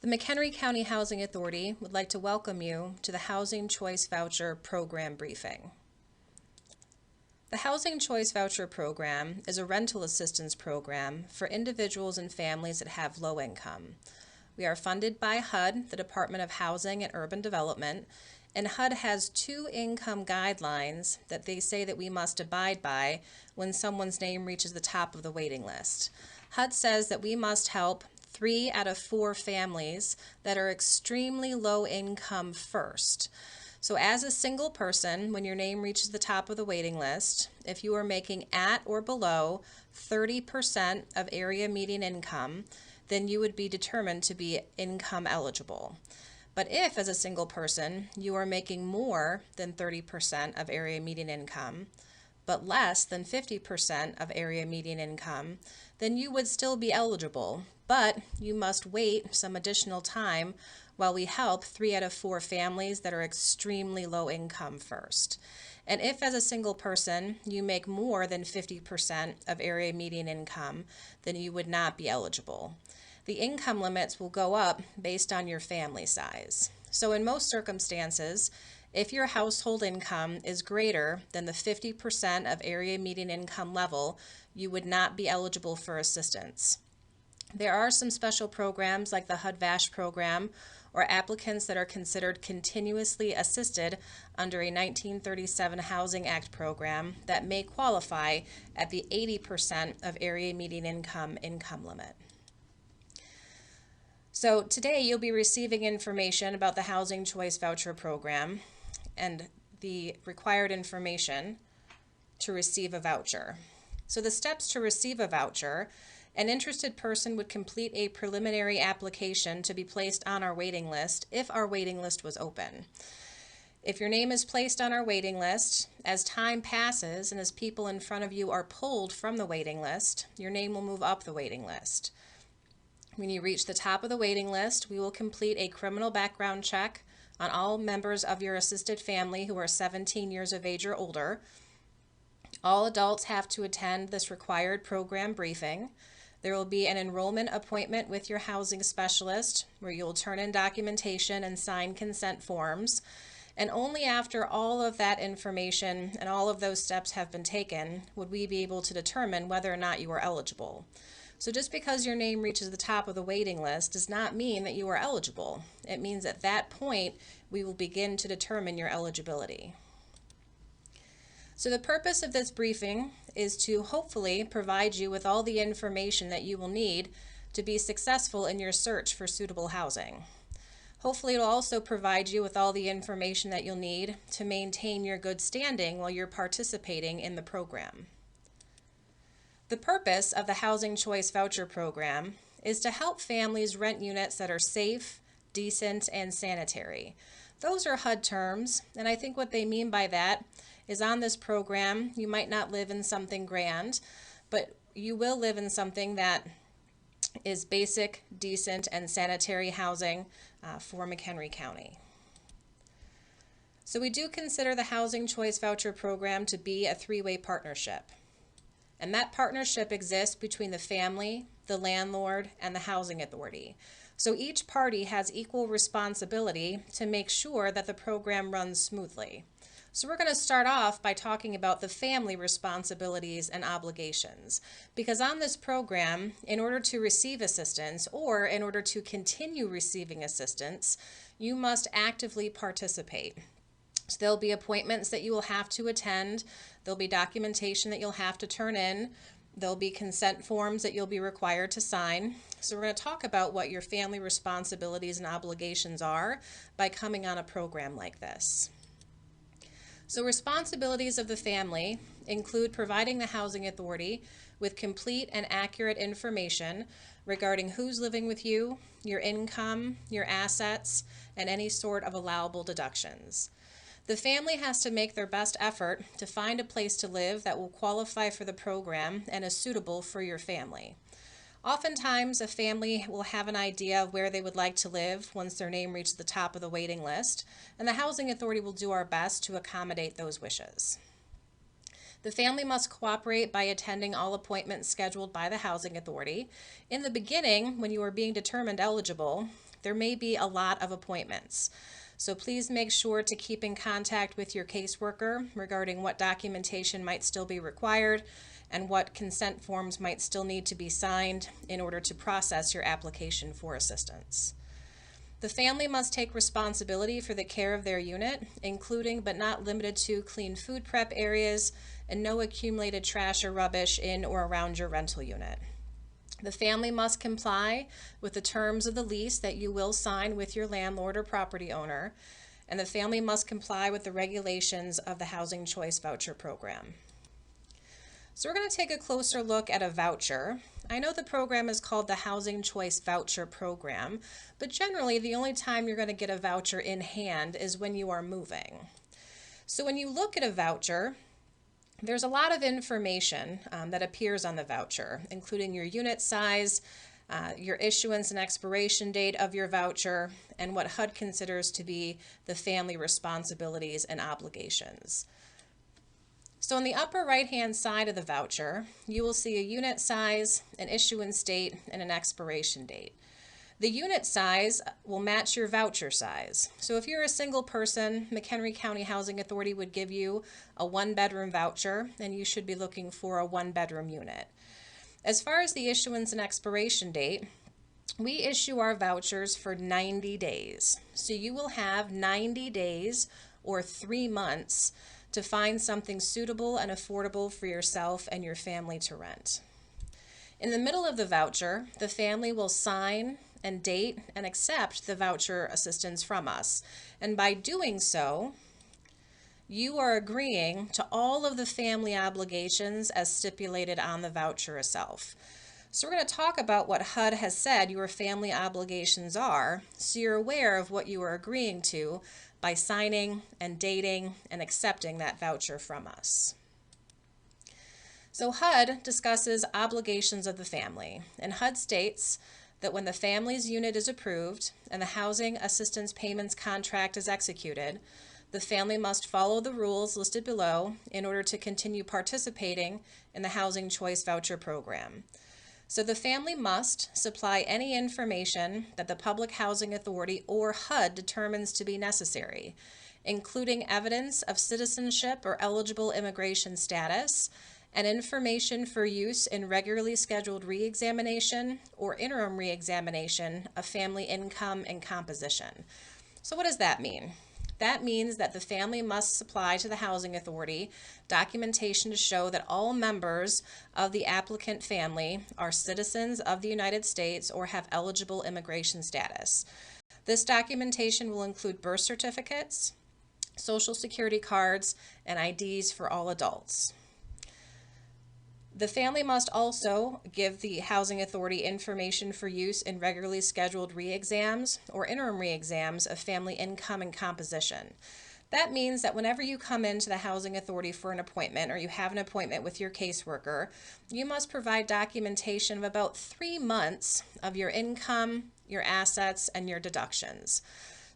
The McHenry County Housing Authority would like to welcome you to the Housing Choice Voucher Program briefing. The Housing Choice Voucher Program is a rental assistance program for individuals and families that have low income. We are funded by HUD, the Department of Housing and Urban Development, and HUD has two income guidelines that they say that we must abide by when someone's name reaches the top of the waiting list. HUD says that we must help 3 out of 4 families that are extremely low income first. So as a single person, when your name reaches the top of the waiting list, if you are making at or below 30% of area median income, then you would be determined to be income eligible. But if, as a single person, you are making more than 30% of area median income, but less than 50% of area median income, then you would still be eligible, but you must wait some additional time while we help 3 out of 4 families that are extremely low income first. And if, as a single person, you make more than 50% of area median income, then you would not be eligible. The income limits will go up based on your family size. So in most circumstances, if your household income is greater than the 50% of area median income level, you would not be eligible for assistance. There are some special programs like the HUD VASH program or applicants that are considered continuously assisted under a 1937 Housing Act program that may qualify at the 80% of area median income limit. So today you'll be receiving information about the Housing Choice Voucher Program and the required information to receive a voucher. So the steps to receive a voucher: an interested person would complete a preliminary application to be placed on our waiting list if our waiting list was open. If your name is placed on our waiting list, as time passes and as people in front of you are pulled from the waiting list, your name will move up the waiting list. When you reach the top of the waiting list, we will complete a criminal background check on all members of your assisted family who are 17 years of age or older. All adults have to attend this required program briefing. There will be an enrollment appointment with your housing specialist where you'll turn in documentation and sign consent forms. And only after all of that information and all of those steps have been taken would we be able to determine whether or not you are eligible. So just because your name reaches the top of the waiting list does not mean that you are eligible. It means at that point we will begin to determine your eligibility. So the purpose of this briefing is to hopefully provide you with all the information that you will need to be successful in your search for suitable housing. Hopefully it'll also provide you with all the information that you'll need to maintain your good standing while you're participating in the program. The purpose of the Housing Choice Voucher Program is to help families rent units that are safe, decent, and sanitary. Those are HUD terms, and I think what they mean by that is on this program, you might not live in something grand, but you will live in something that is basic, decent, and sanitary housing for McHenry County. So we do consider the Housing Choice Voucher Program to be a 3-way partnership. And that partnership exists between the family, the landlord, and the housing authority. So each party has equal responsibility to make sure that the program runs smoothly. So we're going to start off by talking about the family responsibilities and obligations. Because on this program, in order to receive assistance or in order to continue receiving assistance, you must actively participate. So there'll be appointments that you will have to attend. There'll be documentation that you'll have to turn in. There'll be consent forms that you'll be required to sign. So we're going to talk about what your family responsibilities and obligations are by coming on a program like this. So responsibilities of the family include providing the housing authority with complete and accurate information regarding who's living with you, your income, your assets, and any sort of allowable deductions. The family has to make their best effort to find a place to live that will qualify for the program and is suitable for your family. Oftentimes, a family will have an idea of where they would like to live once their name reaches the top of the waiting list, and the housing authority will do our best to accommodate those wishes. The family must cooperate by attending all appointments scheduled by the housing authority. In the beginning, when you are being determined eligible, there may be a lot of appointments. So please make sure to keep in contact with your caseworker regarding what documentation might still be required and what consent forms might still need to be signed in order to process your application for assistance. The family must take responsibility for the care of their unit, including but not limited to clean food prep areas and no accumulated trash or rubbish in or around your rental unit. The family must comply with the terms of the lease that you will sign with your landlord or property owner, and the family must comply with the regulations of the Housing Choice Voucher program. So we're going to take a closer look at a voucher. I know the program is called the Housing Choice Voucher program, but generally the only time you're going to get a voucher in hand is when you are moving. So when you look at a voucher, there's a lot of information that appears on the voucher, including your unit size, your issuance and expiration date of your voucher, and what HUD considers to be the family responsibilities and obligations. So on the upper right-hand side of the voucher, you will see a unit size, an issuance date, and an expiration date. The unit size will match your voucher size. So if you're a single person, McHenry County Housing Authority would give you a one-bedroom voucher, and you should be looking for a one-bedroom unit. As far as the issuance and expiration date, we issue our vouchers for 90 days. So you will have 90 days or 3 months to find something suitable and affordable for yourself and your family to rent. In the middle of the voucher, the family will sign and date and accept the voucher assistance from us. And by doing so, you are agreeing to all of the family obligations as stipulated on the voucher itself. So we're going to talk about what HUD has said your family obligations are, so you're aware of what you are agreeing to by signing and dating and accepting that voucher from us. So HUD discusses obligations of the family, and HUD states that when the family's unit is approved and the housing assistance payments contract is executed, the family must follow the rules listed below in order to continue participating in the Housing Choice Voucher program. So the family must supply any information that the Public Housing Authority or HUD determines to be necessary, including evidence of citizenship or eligible immigration status, and information for use in regularly scheduled re-examination or interim re-examination of family income and composition. So what does that mean? That means that the family must supply to the Housing Authority documentation to show that all members of the applicant family are citizens of the United States or have eligible immigration status. This documentation will include birth certificates, Social Security cards, and IDs for all adults. The family must also give the Housing Authority information for use in regularly scheduled re-exams or interim re-exams of family income and composition. That means that whenever you come into the Housing Authority for an appointment or you have an appointment with your caseworker, you must provide documentation of about 3 months of your income, your assets, and your deductions.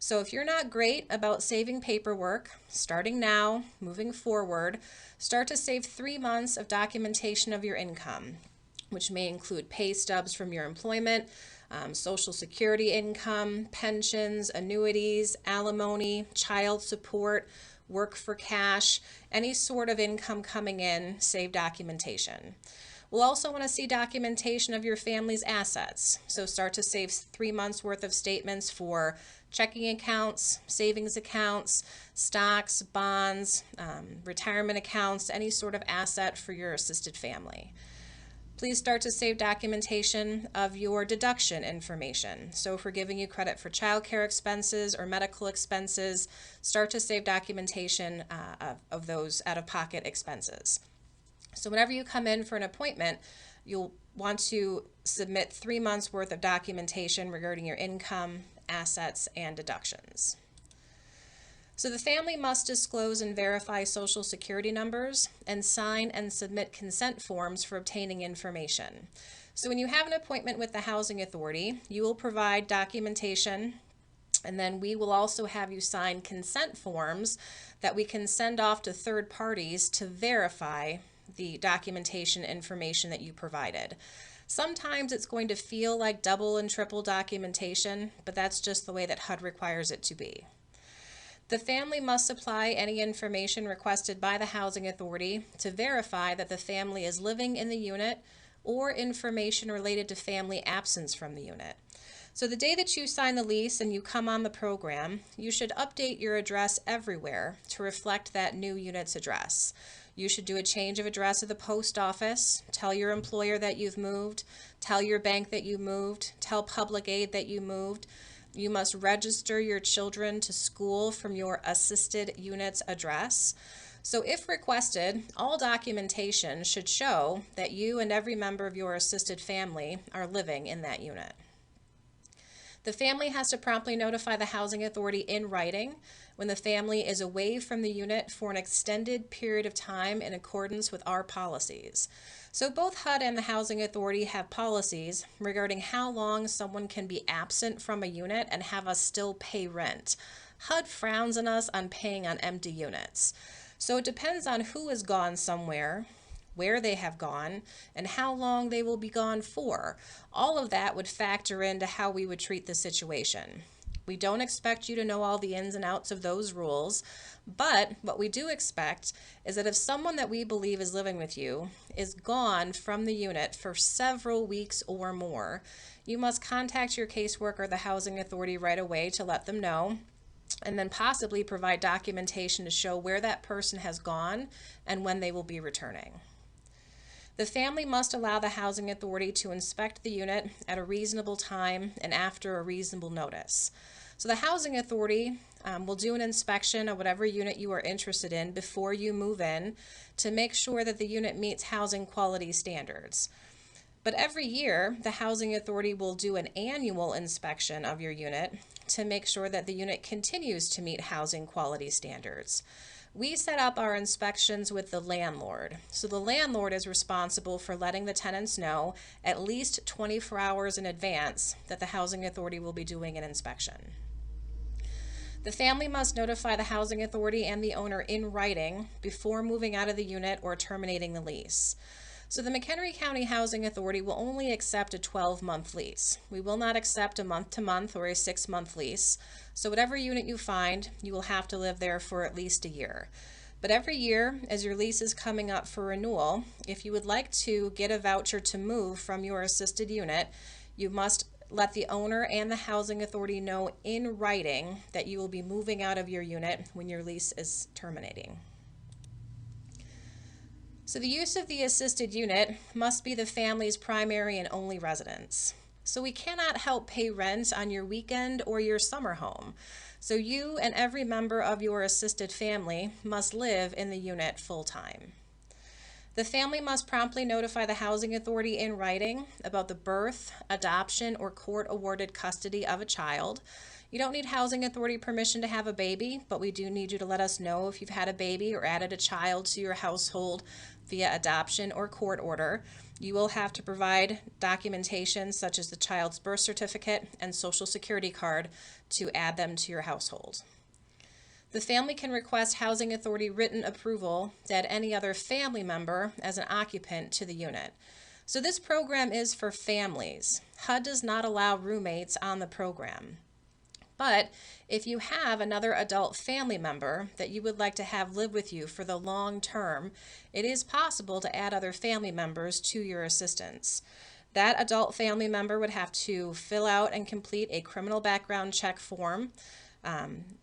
So if you're not great about saving paperwork, starting now, moving forward, start to save 3 months of documentation of your income, which may include pay stubs from your employment, Social Security income, pensions, annuities, alimony, child support, work for cash, any sort of income coming in, save documentation. We'll also want to see documentation of your family's assets. So start to save 3 months worth of statements for checking accounts, savings accounts, stocks, bonds, retirement accounts, any sort of asset for your assisted family. Please start to save documentation of your deduction information. So if we're giving you credit for child care expenses or medical expenses, start to save documentation of those out-of-pocket expenses. So whenever you come in for an appointment, you'll want to submit 3 months worth of documentation regarding your income, assets, and deductions. So the family must disclose and verify Social Security numbers and sign and submit consent forms for obtaining information. So when you have an appointment with the Housing Authority, you will provide documentation, and then we will also have you sign consent forms that we can send off to third parties to verify the documentation information that you provided. Sometimes it's going to feel like double and triple documentation, but that's just the way that HUD requires it to be. The family must supply any information requested by the Housing Authority to verify that the family is living in the unit or information related to family absence from the unit. So the day that you sign the lease and you come on the program, you should update your address everywhere to reflect that new unit's address. You should do a change of address at the post office, tell your employer that you've moved, tell your bank that you moved, tell public aid that you moved. You must register your children to school from your assisted unit's address. So if requested, all documentation should show that you and every member of your assisted family are living in that unit. The family has to promptly notify the Housing Authority in writing when the family is away from the unit for an extended period of time in accordance with our policies. So both HUD and the Housing Authority have policies regarding how long someone can be absent from a unit and have us still pay rent. HUD frowns on us on paying on empty units. So it depends on who is gone somewhere, where they have gone, and how long they will be gone for. All of that would factor into how we would treat the situation. We don't expect you to know all the ins and outs of those rules, but what we do expect is that if someone that we believe is living with you is gone from the unit for several weeks or more, you must contact your caseworker or the Housing Authority right away to let them know, and then possibly provide documentation to show where that person has gone and when they will be returning. The family must allow the Housing Authority to inspect the unit at a reasonable time and after a reasonable notice. So the Housing Authority will do an inspection of whatever unit you are interested in before you move in to make sure that the unit meets housing quality standards. But every year, the Housing Authority will do an annual inspection of your unit to make sure that the unit continues to meet housing quality standards. We set up our inspections with the landlord. So the landlord is responsible for letting the tenants know at least 24 hours in advance that the Housing Authority will be doing an inspection. The family must notify the Housing Authority and the owner in writing before moving out of the unit or terminating the lease. So the McHenry County Housing Authority will only accept a 12-month lease. We will not accept a month-to-month or a 6-month lease. So whatever unit you find, you will have to live there for at least a year. But every year, as your lease is coming up for renewal, if you would like to get a voucher to move from your assisted unit, you must let the owner and the Housing Authority know in writing that you will be moving out of your unit when your lease is terminating. So the use of the assisted unit must be the family's primary and only residence. So we cannot help pay rent on your weekend or your summer home. So you and every member of your assisted family must live in the unit full-time. The family must promptly notify the Housing Authority in writing about the birth, adoption, or court-awarded custody of a child. You don't need Housing Authority permission to have a baby, but we do need you to let us know if you've had a baby or added a child to your household via adoption or court order. You will have to provide documentation such as the child's birth certificate and social security card to add them to your household. The family can request Housing Authority written approval to add any other family member as an occupant to the unit. So this program is for families. HUD does not allow roommates on the program. But if you have another adult family member that you would like to have live with you for the long term, it is possible to add other family members to your assistance. That adult family member would have to fill out and complete a criminal background check form.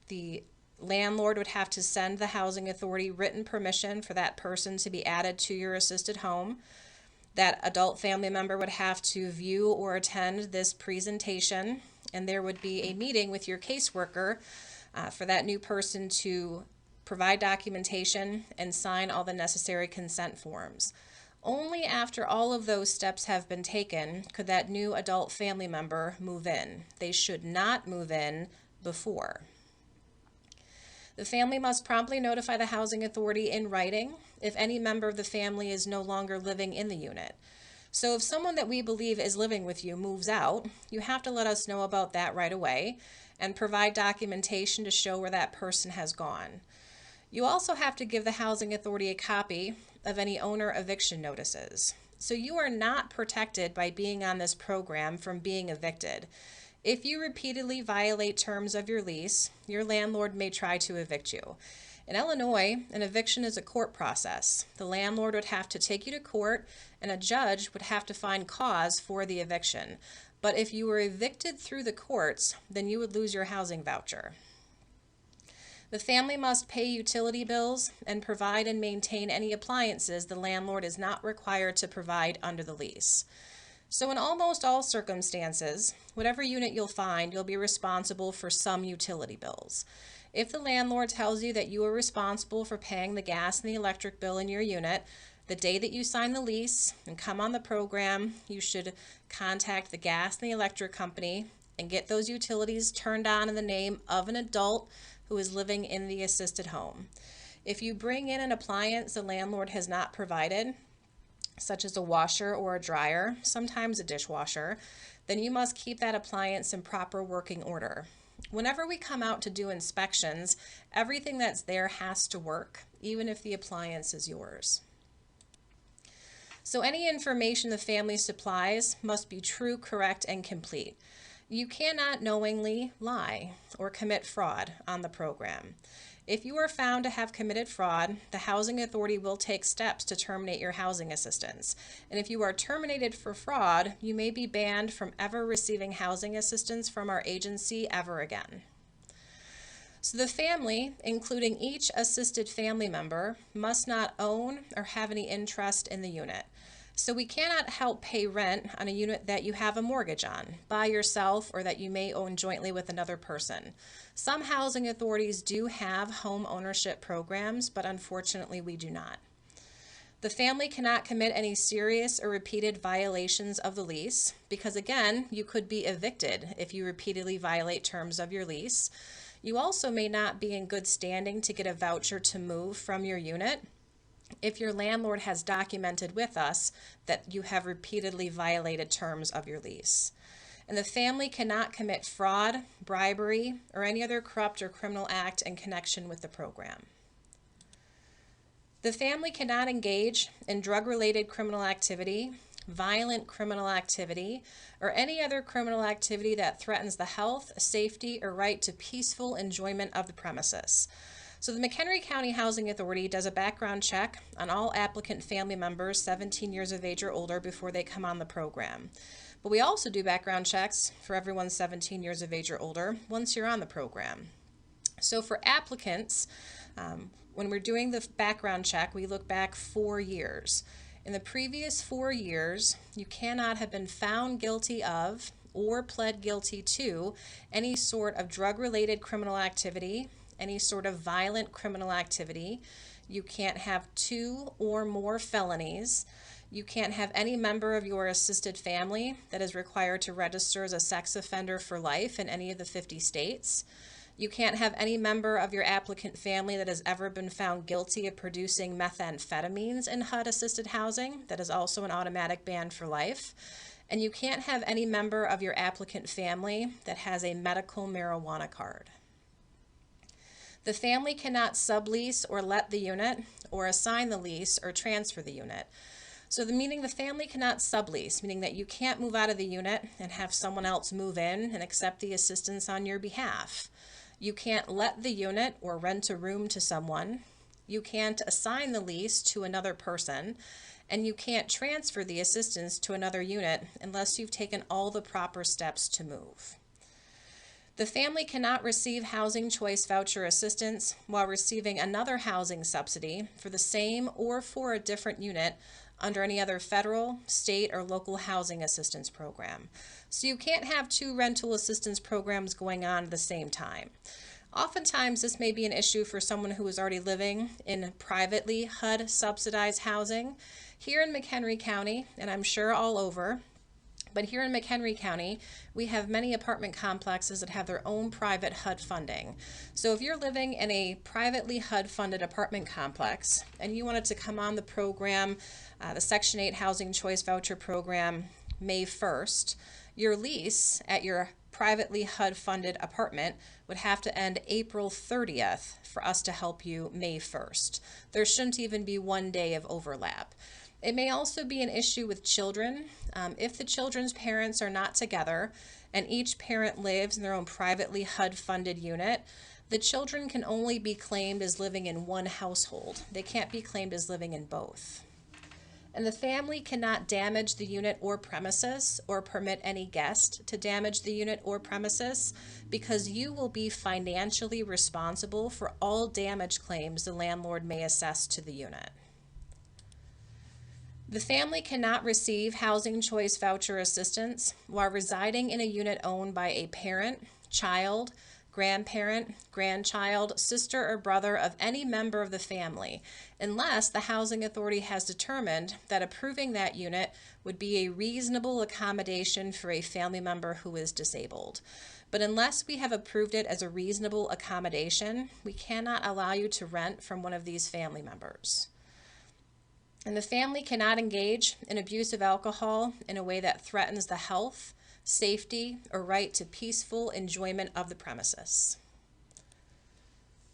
The landlord would have to send the Housing Authority written permission for that person to be added to your assisted home. That adult family member would have to view or attend this presentation, and there would be a meeting with your caseworker for that new person to provide documentation and sign all the necessary consent forms. Only after all of those steps have been taken could that new adult family member move in. They should not move in before. The family must promptly notify the Housing Authority in writing if any member of the family is no longer living in the unit. So if someone that we believe is living with you moves out, you have to let us know about that right away and provide documentation to show where that person has gone. You also have to give the Housing Authority a copy of any owner eviction notices. So you are not protected by being on this program from being evicted. If you repeatedly violate terms of your lease, your landlord may try to evict you. In Illinois, an eviction is a court process. The landlord would have to take you to court, and a judge would have to find cause for the eviction. But if you were evicted through the courts, then you would lose your housing voucher. The family must pay utility bills and provide and maintain any appliances the landlord is not required to provide under the lease. So in almost all circumstances, whatever unit you'll find, you'll be responsible for some utility bills. If the landlord tells you that you are responsible for paying the gas and the electric bill in your unit, the day that you sign the lease and come on the program, you should contact the gas and the electric company and get those utilities turned on in the name of an adult who is living in the assisted home. If you bring in an appliance the landlord has not provided, such as a washer or a dryer, sometimes a dishwasher, then you must keep that appliance in proper working order. Whenever we come out to do inspections, everything that's there has to work, even if the appliance is yours. So any information the family supplies must be true, correct, and complete. You cannot knowingly lie or commit fraud on the program. If you are found to have committed fraud, the housing authority will take steps to terminate your housing assistance. And if you are terminated for fraud, you may be banned from ever receiving housing assistance from our agency ever again. So the family, including each assisted family member, must not own or have any interest in the unit. So we cannot help pay rent on a unit that you have a mortgage on by yourself or that you may own jointly with another person. Some housing authorities do have home ownership programs, but unfortunately we do not. The family cannot commit any serious or repeated violations of the lease because, again, you could be evicted if you repeatedly violate terms of your lease. You also may not be in good standing to get a voucher to move from your unit if your landlord has documented with us that you have repeatedly violated terms of your lease. And the family cannot commit fraud, bribery, or any other corrupt or criminal act in connection with the program. The family cannot engage in drug-related criminal activity, violent criminal activity, or any other criminal activity that threatens the health, safety, or right to peaceful enjoyment of the premises. So the McHenry County Housing Authority does a background check on all applicant family members 17 years of age or older before they come on the program. But we also do background checks for everyone 17 years of age or older once you're on the program. So for applicants, when we're doing the background check, we look back 4 years. In the previous 4 years, you cannot have been found guilty of or pled guilty to any sort of drug-related criminal activity, any sort of violent criminal activity. You can't have 2 or more felonies. You can't have any member of your assisted family that is required to register as a sex offender for life in any of the 50 states. You can't have any member of your applicant family that has ever been found guilty of producing methamphetamines in HUD-assisted housing. That is also an automatic ban for life. And you can't have any member of your applicant family that has a medical marijuana card. The family cannot sublease or let the unit, or assign the lease or transfer the unit. So meaning the family cannot sublease, meaning that you can't move out of the unit and have someone else move in and accept the assistance on your behalf. You can't let the unit or rent a room to someone. You can't assign the lease to another person. And you can't transfer the assistance to another unit unless you've taken all the proper steps to move. The family cannot receive housing choice voucher assistance while receiving another housing subsidy for the same or for a different unit under any other federal, state, or local housing assistance program. So you can't have 2 rental assistance programs going on at the same time. Oftentimes, this may be an issue for someone who is already living in privately HUD subsidized housing. Here in McHenry County, and I'm sure all over, but here in McHenry County, we have many apartment complexes that have their own private HUD funding. So if you're living in a privately HUD funded apartment complex and you wanted to come on the program, the Section 8 Housing Choice Voucher Program, May 1st, your lease at your privately HUD funded apartment would have to end April 30th for us to help you May 1st. There shouldn't even be 1 day of overlap. It may also be an issue with children. If the children's parents are not together and each parent lives in their own privately HUD-funded unit, the children can only be claimed as living in one household. They can't be claimed as living in both. And the family cannot damage the unit or premises or permit any guest to damage the unit or premises because you will be financially responsible for all damage claims the landlord may assess to the unit. The family cannot receive housing choice voucher assistance while residing in a unit owned by a parent, child, grandparent, grandchild, sister, or brother of any member of the family, unless the housing authority has determined that approving that unit would be a reasonable accommodation for a family member who is disabled. But unless we have approved it as a reasonable accommodation, we cannot allow you to rent from one of these family members. And the family cannot engage in abuse of alcohol in a way that threatens the health, safety, or right to peaceful enjoyment of the premises.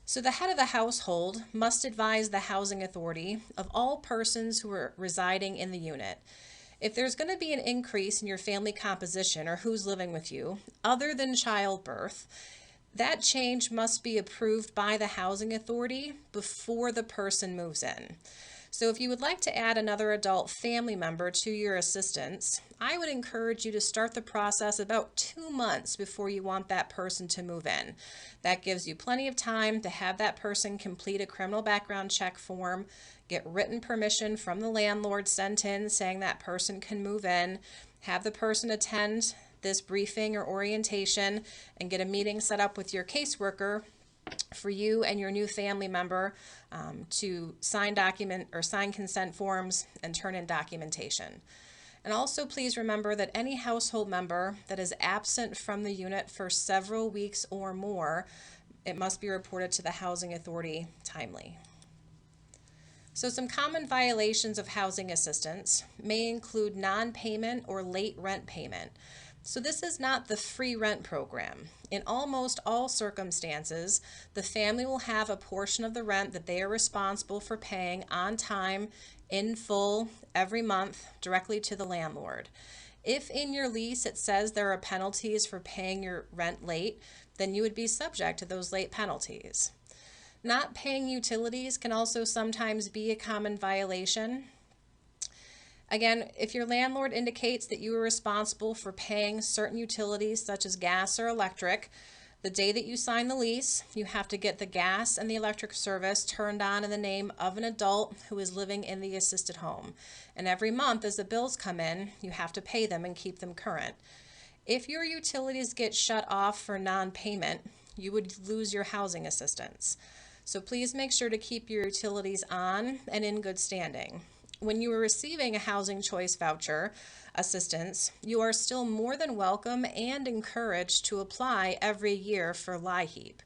So the head of the household must advise the housing authority of all persons who are residing in the unit. If there's going to be an increase in your family composition or who's living with you, other than childbirth, that change must be approved by the housing authority before the person moves in. So if you would like to add another adult family member to your assistance, I would encourage you to start the process about 2 months before you want that person to move in. That gives you plenty of time to have that person complete a criminal background check form, get written permission from the landlord sent in saying that person can move in, have the person attend this briefing or orientation, and get a meeting set up with your caseworker for you and your new family member to sign consent forms and turn in documentation. And also please remember that any household member that is absent from the unit for several weeks or more, it must be reported to the housing authority timely. So some common violations of housing assistance may include non-payment or late rent payment. So this is not the free rent program. In almost all circumstances, the family will have a portion of the rent that they are responsible for paying on time, in full, every month, directly to the landlord. If in your lease it says there are penalties for paying your rent late, then you would be subject to those late penalties. Not paying utilities can also sometimes be a common violation. Again, if your landlord indicates that you are responsible for paying certain utilities such as gas or electric, the day that you sign the lease, you have to get the gas and the electric service turned on in the name of an adult who is living in the assisted home. And every month as the bills come in, you have to pay them and keep them current. If your utilities get shut off for non-payment, you would lose your housing assistance. So please make sure to keep your utilities on and in good standing. When you are receiving a housing choice voucher assistance, you are still more than welcome and encouraged to apply every year for LIHEAP.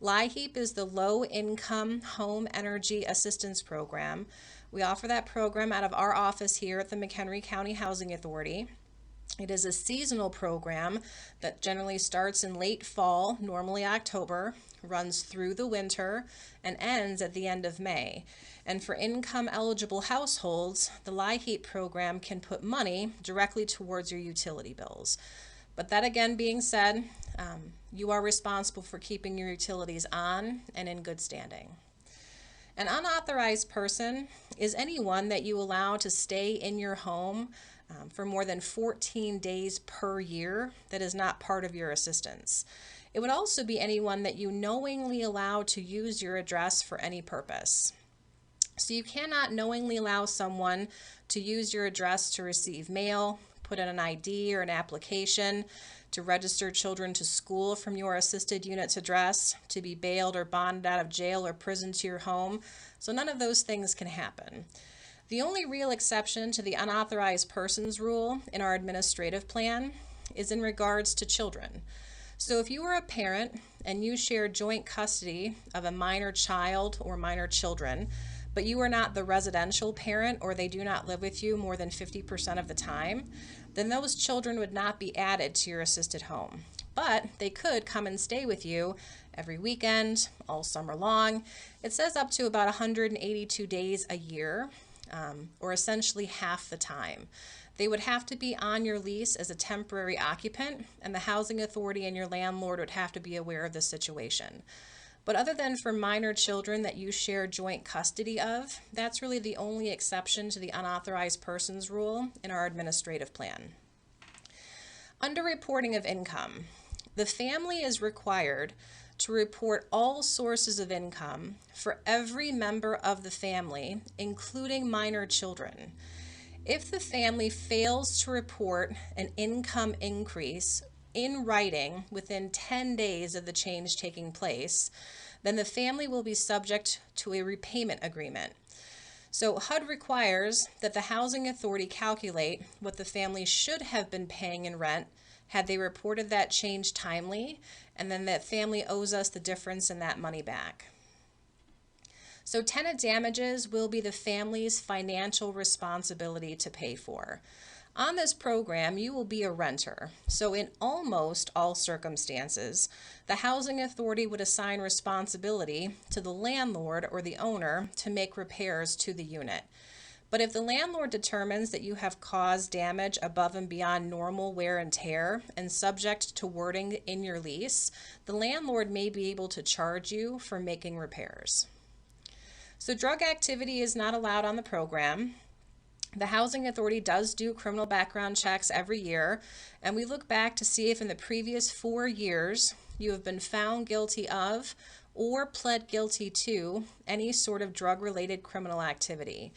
LIHEAP is the Low Income Home Energy Assistance Program. We offer that program out of our office here at the McHenry County Housing Authority. It is a seasonal program that generally starts in late fall, normally October, runs through the winter, and ends at the end of May. And for income eligible households, the LIHEAP program can put money directly towards your utility bills. But that again being said, you are responsible for keeping your utilities on and in good standing. An unauthorized person is anyone that you allow to stay in your home for more than 14 days per year that is not part of your assistance. It would also be anyone that you knowingly allow to use your address for any purpose. So you cannot knowingly allow someone to use your address to receive mail, put in an ID or an application, to register children to school from your assisted unit's address, to be bailed or bonded out of jail or prison to your home. So none of those things can happen. The only real exception to the unauthorized persons rule in our administrative plan is in regards to children. So if you are a parent and you share joint custody of a minor child or minor children, but you are not the residential parent or they do not live with you more than 50% of the time, then those children would not be added to your assisted home. But they could come and stay with you every weekend, all summer long. It says up to about 182 days a year. or essentially half the time. They would have to be on your lease as a temporary occupant, and the housing authority and your landlord would have to be aware of the situation. But other than for minor children that you share joint custody of, that's really the only exception to the unauthorized persons rule in our administrative plan. Under reporting of income, the family is required to report all sources of income for every member of the family, including minor children. If the family fails to report an income increase in writing within 10 days of the change taking place, then the family will be subject to a repayment agreement. So HUD requires that the housing authority calculate what the family should have been paying in rent had they reported that change timely, and then that family owes us the difference in that money back. So tenant damages will be the family's financial responsibility to pay for. On this program, you will be a renter. So in almost all circumstances, the housing authority would assign responsibility to the landlord or the owner to make repairs to the unit. But if the landlord determines that you have caused damage above and beyond normal wear and tear and subject to wording in your lease, the landlord may be able to charge you for making repairs. So drug activity is not allowed on the program. The housing authority does do criminal background checks every year, and we look back to see if in the previous 4 years you have been found guilty of or pled guilty to any sort of drug-related criminal activity.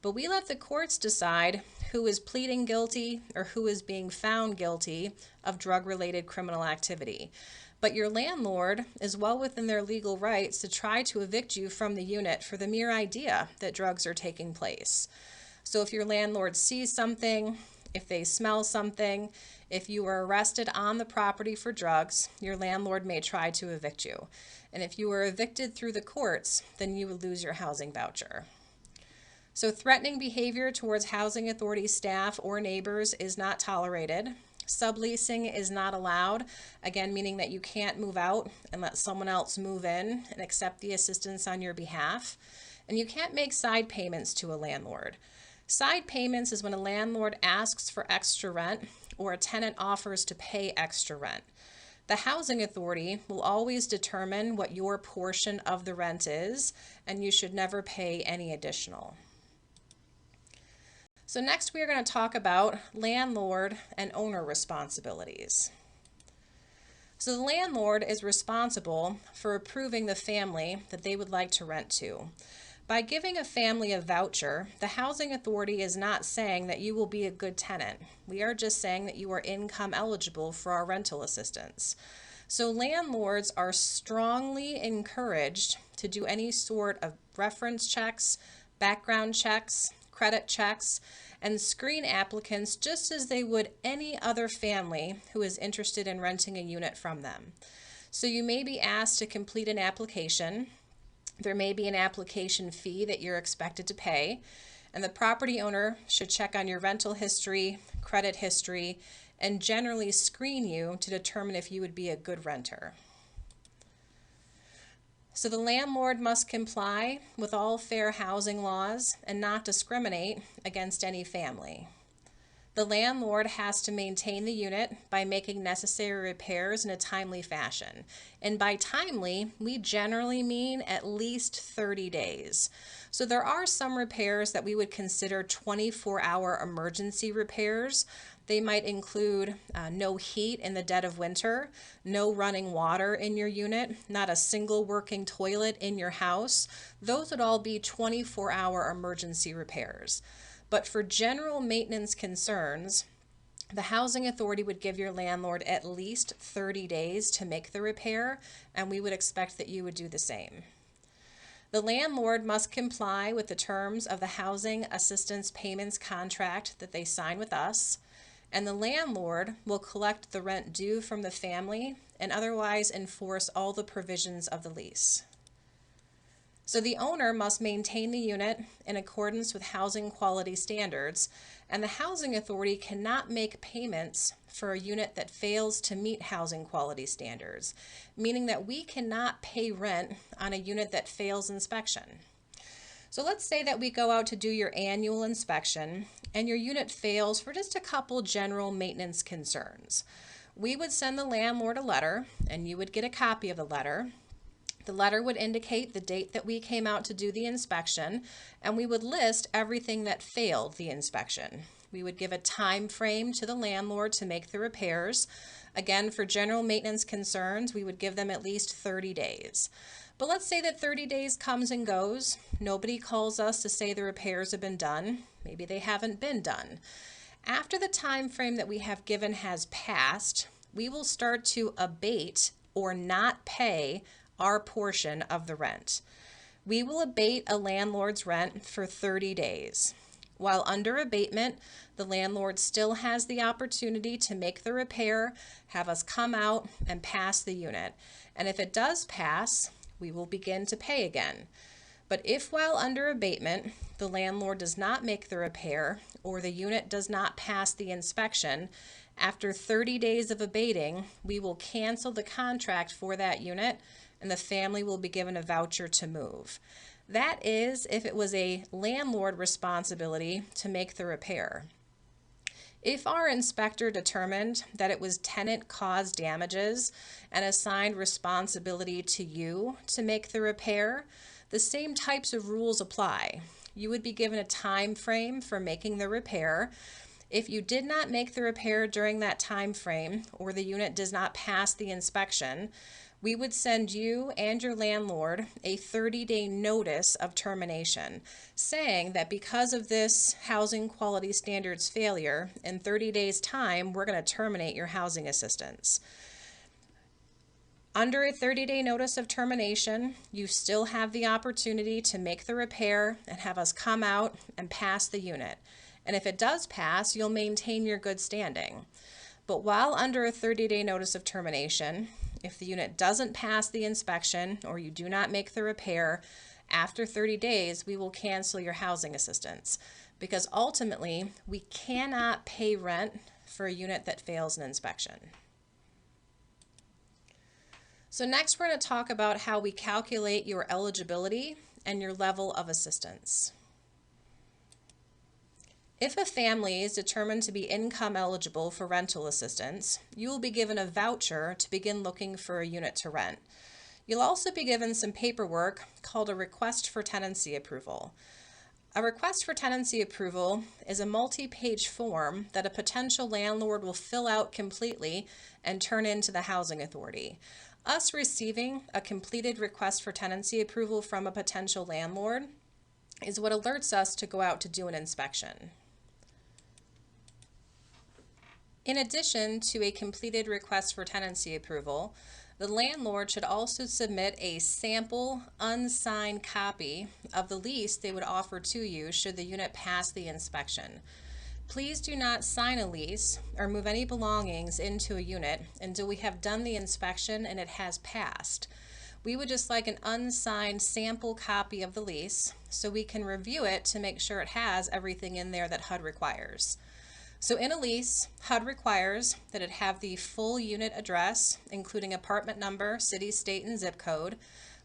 But we let the courts decide who is pleading guilty or who is being found guilty of drug-related criminal activity. But your landlord is well within their legal rights to try to evict you from the unit for the mere idea that drugs are taking place. So if your landlord sees something, if they smell something, if you were arrested on the property for drugs, your landlord may try to evict you. And if you were evicted through the courts, then you would lose your housing voucher. So threatening behavior towards housing authority staff or neighbors is not tolerated. Subleasing is not allowed, again, meaning that you can't move out and let someone else move in and accept the assistance on your behalf. And you can't make side payments to a landlord. Side payments is when a landlord asks for extra rent or a tenant offers to pay extra rent. The housing authority will always determine what your portion of the rent is, and you should never pay any additional. So next we are going to talk about landlord and owner responsibilities. So the landlord is responsible for approving the family that they would like to rent to. By giving a family a voucher, the housing authority is not saying that you will be a good tenant. We are just saying that you are income eligible for our rental assistance. So landlords are strongly encouraged to do any sort of reference checks, background checks, credit checks, and screen applicants just as they would any other family who is interested in renting a unit from them. So you may be asked to complete an application. There may be an application fee that you're expected to pay, and the property owner should check on your rental history, credit history, and generally screen you to determine if you would be a good renter. So the landlord must comply with all fair housing laws and not discriminate against any family. The landlord has to maintain the unit by making necessary repairs in a timely fashion. And by timely, we generally mean at least 30 days. So there are some repairs that we would consider 24-hour emergency repairs. They might include no heat in the dead of winter, no running water in your unit, not a single working toilet in your house. Those would all be 24-hour emergency repairs. But for general maintenance concerns, the housing authority would give your landlord at least 30 days to make the repair, and we would expect that you would do the same. The landlord must comply with the terms of the housing assistance payments contract that they sign with us, and the landlord will collect the rent due from the family and otherwise enforce all the provisions of the lease. So the owner must maintain the unit in accordance with housing quality standards, and the housing authority cannot make payments for a unit that fails to meet housing quality standards, meaning that we cannot pay rent on a unit that fails inspection. So let's say that we go out to do your annual inspection and your unit fails for just a couple general maintenance concerns. We would send the landlord a letter and you would get a copy of the letter. The letter would indicate the date that we came out to do the inspection, and we would list everything that failed the inspection. We would give a time frame to the landlord to make the repairs. Again, for general maintenance concerns, we would give them at least 30 days. But let's say that 30 days comes and goes. Nobody calls us to say the repairs have been done. Maybe they haven't been done. After the time frame that we have given has passed, we will start to abate or not pay our portion of the rent. We will abate a landlord's rent for 30 days. While under abatement, the landlord still has the opportunity to make the repair, have us come out and pass the unit. And if it does pass, we will begin to pay again. But if while under abatement, the landlord does not make the repair or the unit does not pass the inspection, after 30 days of abating, we will cancel the contract for that unit and the family will be given a voucher to move. That is if it was a landlord responsibility to make the repair. If our inspector determined that it was tenant-caused damages and assigned responsibility to you to make the repair, the same types of rules apply. You would be given a time frame for making the repair. If you did not make the repair during that time frame or the unit does not pass the inspection, we would send you and your landlord a 30-day notice of termination, saying that because of this housing quality standards failure, in 30 days' time, we're going to terminate your housing assistance. Under a 30-day notice of termination, you still have the opportunity to make the repair and have us come out and pass the unit. And if it does pass, you'll maintain your good standing. But while under a 30-day notice of termination, if the unit doesn't pass the inspection or you do not make the repair, after 30 days, we will cancel your housing assistance because ultimately we cannot pay rent for a unit that fails an inspection. So next we're going to talk about how we calculate your eligibility and your level of assistance. If a family is determined to be income eligible for rental assistance, you will be given a voucher to begin looking for a unit to rent. You'll also be given some paperwork called a request for tenancy approval. A request for tenancy approval is a multi-page form that a potential landlord will fill out completely and turn in to the housing authority. Us receiving a completed request for tenancy approval from a potential landlord is what alerts us to go out to do an inspection. In addition to a completed request for tenancy approval, the landlord should also submit a sample unsigned copy of the lease they would offer to you should the unit pass the inspection. Please do not sign a lease or move any belongings into a unit until we have done the inspection and it has passed. We would just like an unsigned sample copy of the lease so we can review it to make sure it has everything in there that HUD requires. So in a lease, HUD requires that it have the full unit address, including apartment number, city, state, and zip code,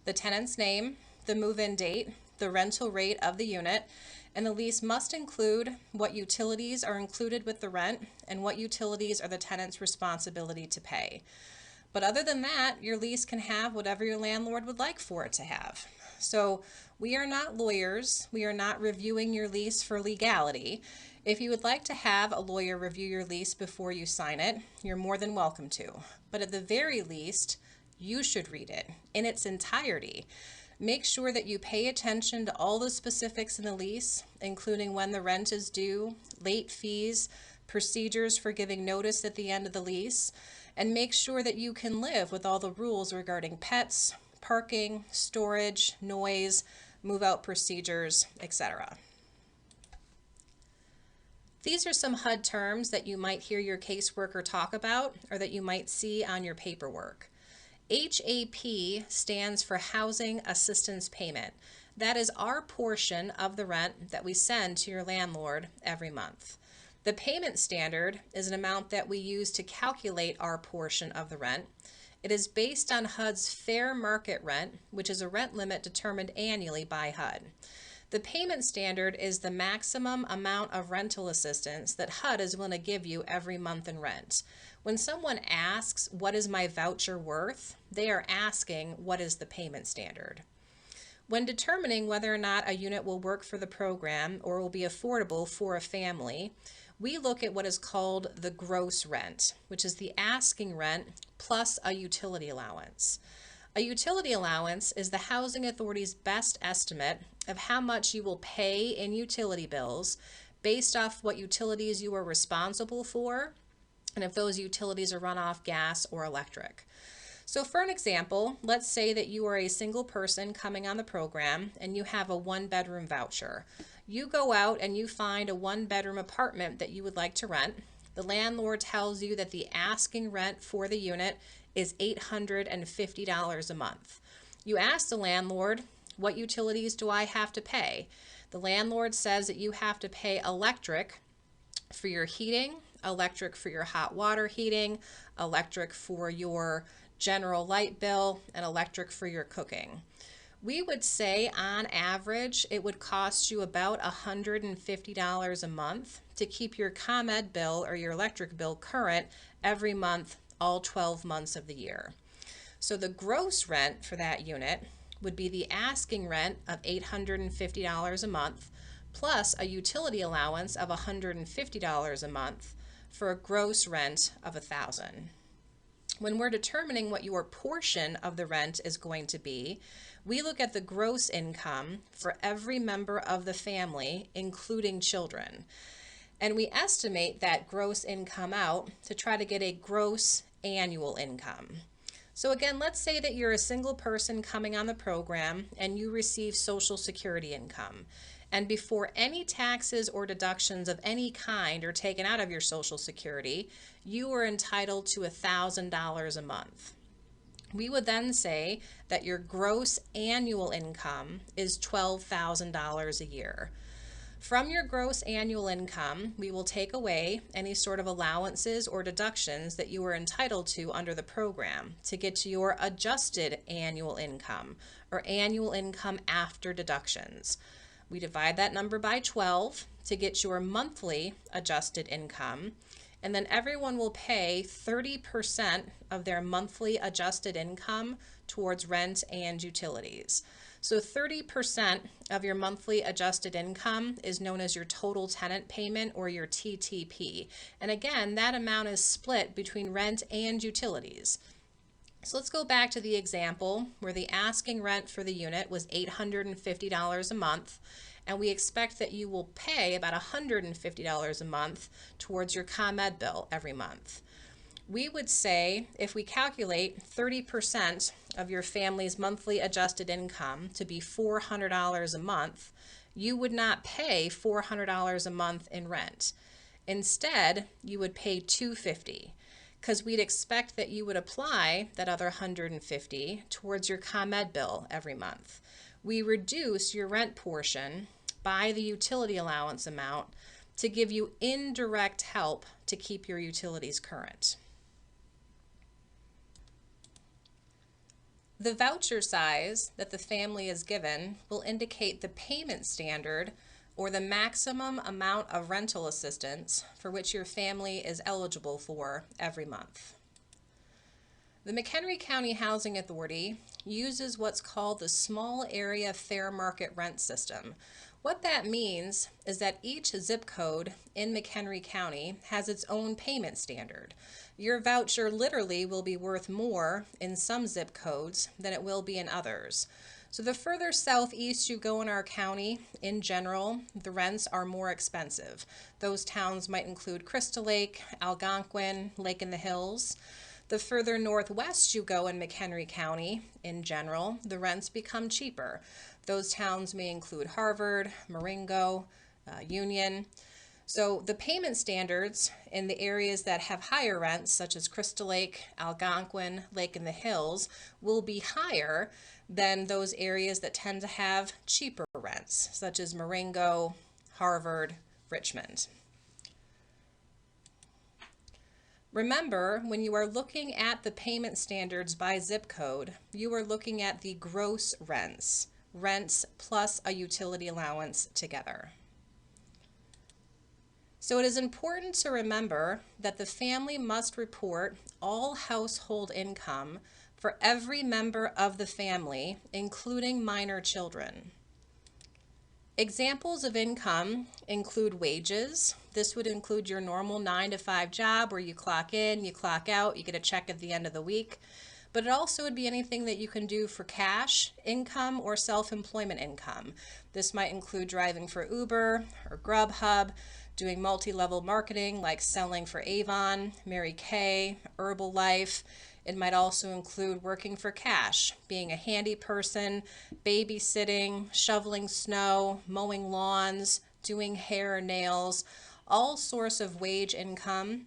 the tenant's name, the move-in date, the rental rate of the unit, and the lease must include what utilities are included with the rent and what utilities are the tenant's responsibility to pay. But other than that, your lease can have whatever your landlord would like for it to have. So we are not lawyers. We are not reviewing your lease for legality. If you would like to have a lawyer review your lease before you sign it, you're more than welcome to. But at the very least, you should read it in its entirety. Make sure that you pay attention to all the specifics in the lease, including when the rent is due, late fees, procedures for giving notice at the end of the lease, and make sure that you can live with all the rules regarding pets, parking, storage, noise, move-out procedures, etc. These are some HUD terms that you might hear your caseworker talk about or that you might see on your paperwork. HAP stands for Housing Assistance Payment. That is our portion of the rent that we send to your landlord every month. The payment standard is an amount that we use to calculate our portion of the rent. It is based on HUD's fair market rent, which is a rent limit determined annually by HUD. The payment standard is the maximum amount of rental assistance that HUD is going to give you every month in rent. When someone asks, what is my voucher worth? They are asking, what is the payment standard? When determining whether or not a unit will work for the program or will be affordable for a family, we look at what is called the gross rent, which is the asking rent plus a utility allowance. A utility allowance is the housing authority's best estimate of how much you will pay in utility bills based off what utilities you are responsible for and if those utilities are runoff gas or electric. So for an example, let's say that you are a single person coming on the program and you have a 1-bedroom voucher. You go out and you find a 1-bedroom apartment that you would like to rent. The landlord tells you that the asking rent for the unit is $850 a month. You ask the landlord, what utilities do I have to pay? The landlord says that you have to pay electric for your heating, electric for your hot water heating, electric for your general light bill, and electric for your cooking. We would say on average it would cost you about $150 a month to keep your ComEd bill or your electric bill current every month, all 12 months of the year. So the gross rent for that unit would be the asking rent of $850 a month plus a utility allowance of $150 a month for a gross rent of $1,000. When we're determining what your portion of the rent is going to be, we look at the gross income for every member of the family, including children. And we estimate that gross income out to try to get a gross annual income. So again, let's say that you're a single person coming on the program and you receive Social Security income. And before any taxes or deductions of any kind are taken out of your Social Security, you are entitled to $1,000 a month. We would then say that your gross annual income is $12,000 a year. From your gross annual income, we will take away any sort of allowances or deductions that you are entitled to under the program to get to your adjusted annual income or annual income after deductions. We divide that number by 12 to get your monthly adjusted income, and then everyone will pay 30% of their monthly adjusted income towards rent and utilities. So 30% of your monthly adjusted income is known as your total tenant payment or your TTP. And again, that amount is split between rent and utilities. So let's go back to the example where the asking rent for the unit was $850 a month, and we expect that you will pay about $150 a month towards your ComEd bill every month. We would say if we calculate 30% of your family's monthly adjusted income to be $400 a month, you would not pay $400 a month in rent. Instead, you would pay $250. Because we'd expect that you would apply that other $150 towards your ComEd bill every month. We reduce your rent portion by the utility allowance amount to give you indirect help to keep your utilities current. The voucher size that the family is given will indicate the payment standard or the maximum amount of rental assistance for which your family is eligible for every month. The McHenry County Housing Authority uses what's called the Small Area Fair Market Rent System. What that means is that each zip code in McHenry County has its own payment standard. Your voucher literally will be worth more in some zip codes than it will be in others. So the further southeast you go in our county, in general, the rents are more expensive. Those towns might include Crystal Lake, Algonquin, Lake in the Hills. The further northwest you go in McHenry County, in general, the rents become cheaper. Those towns may include Harvard, Marengo, Union. So the payment standards in the areas that have higher rents, such as Crystal Lake, Algonquin, Lake in the Hills, will be higher than those areas that tend to have cheaper rents, such as Marengo, Harvard, Richmond. Remember, when you are looking at the payment standards by zip code, you are looking at the gross rents. rents, plus a utility allowance together. So it is important to remember that the family must report all household income for every member of the family, including minor children. Examples of income include wages. This would include your normal 9-to-5 job where you clock in, you clock out, you get a check at the end of the week. But it also would be anything that you can do for cash income or self-employment income. This might include driving for Uber or Grubhub, doing multi-level marketing like selling for Avon, Mary Kay, Herbalife. It might also include working for cash, being a handy person, babysitting, shoveling snow, mowing lawns, doing hair or nails, all sorts of wage income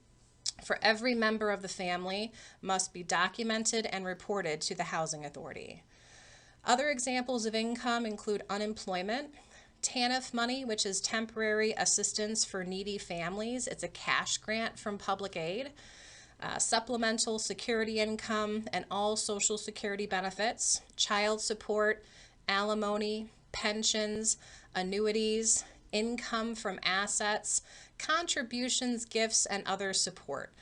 for every member of the family must be documented and reported to the housing authority. Other examples of income include unemployment, TANF money, which is temporary assistance for needy families. It's a cash grant from public aid. Supplemental security income and all Social Security benefits, child support, alimony, pensions, annuities, income from assets, contributions, gifts, and other support.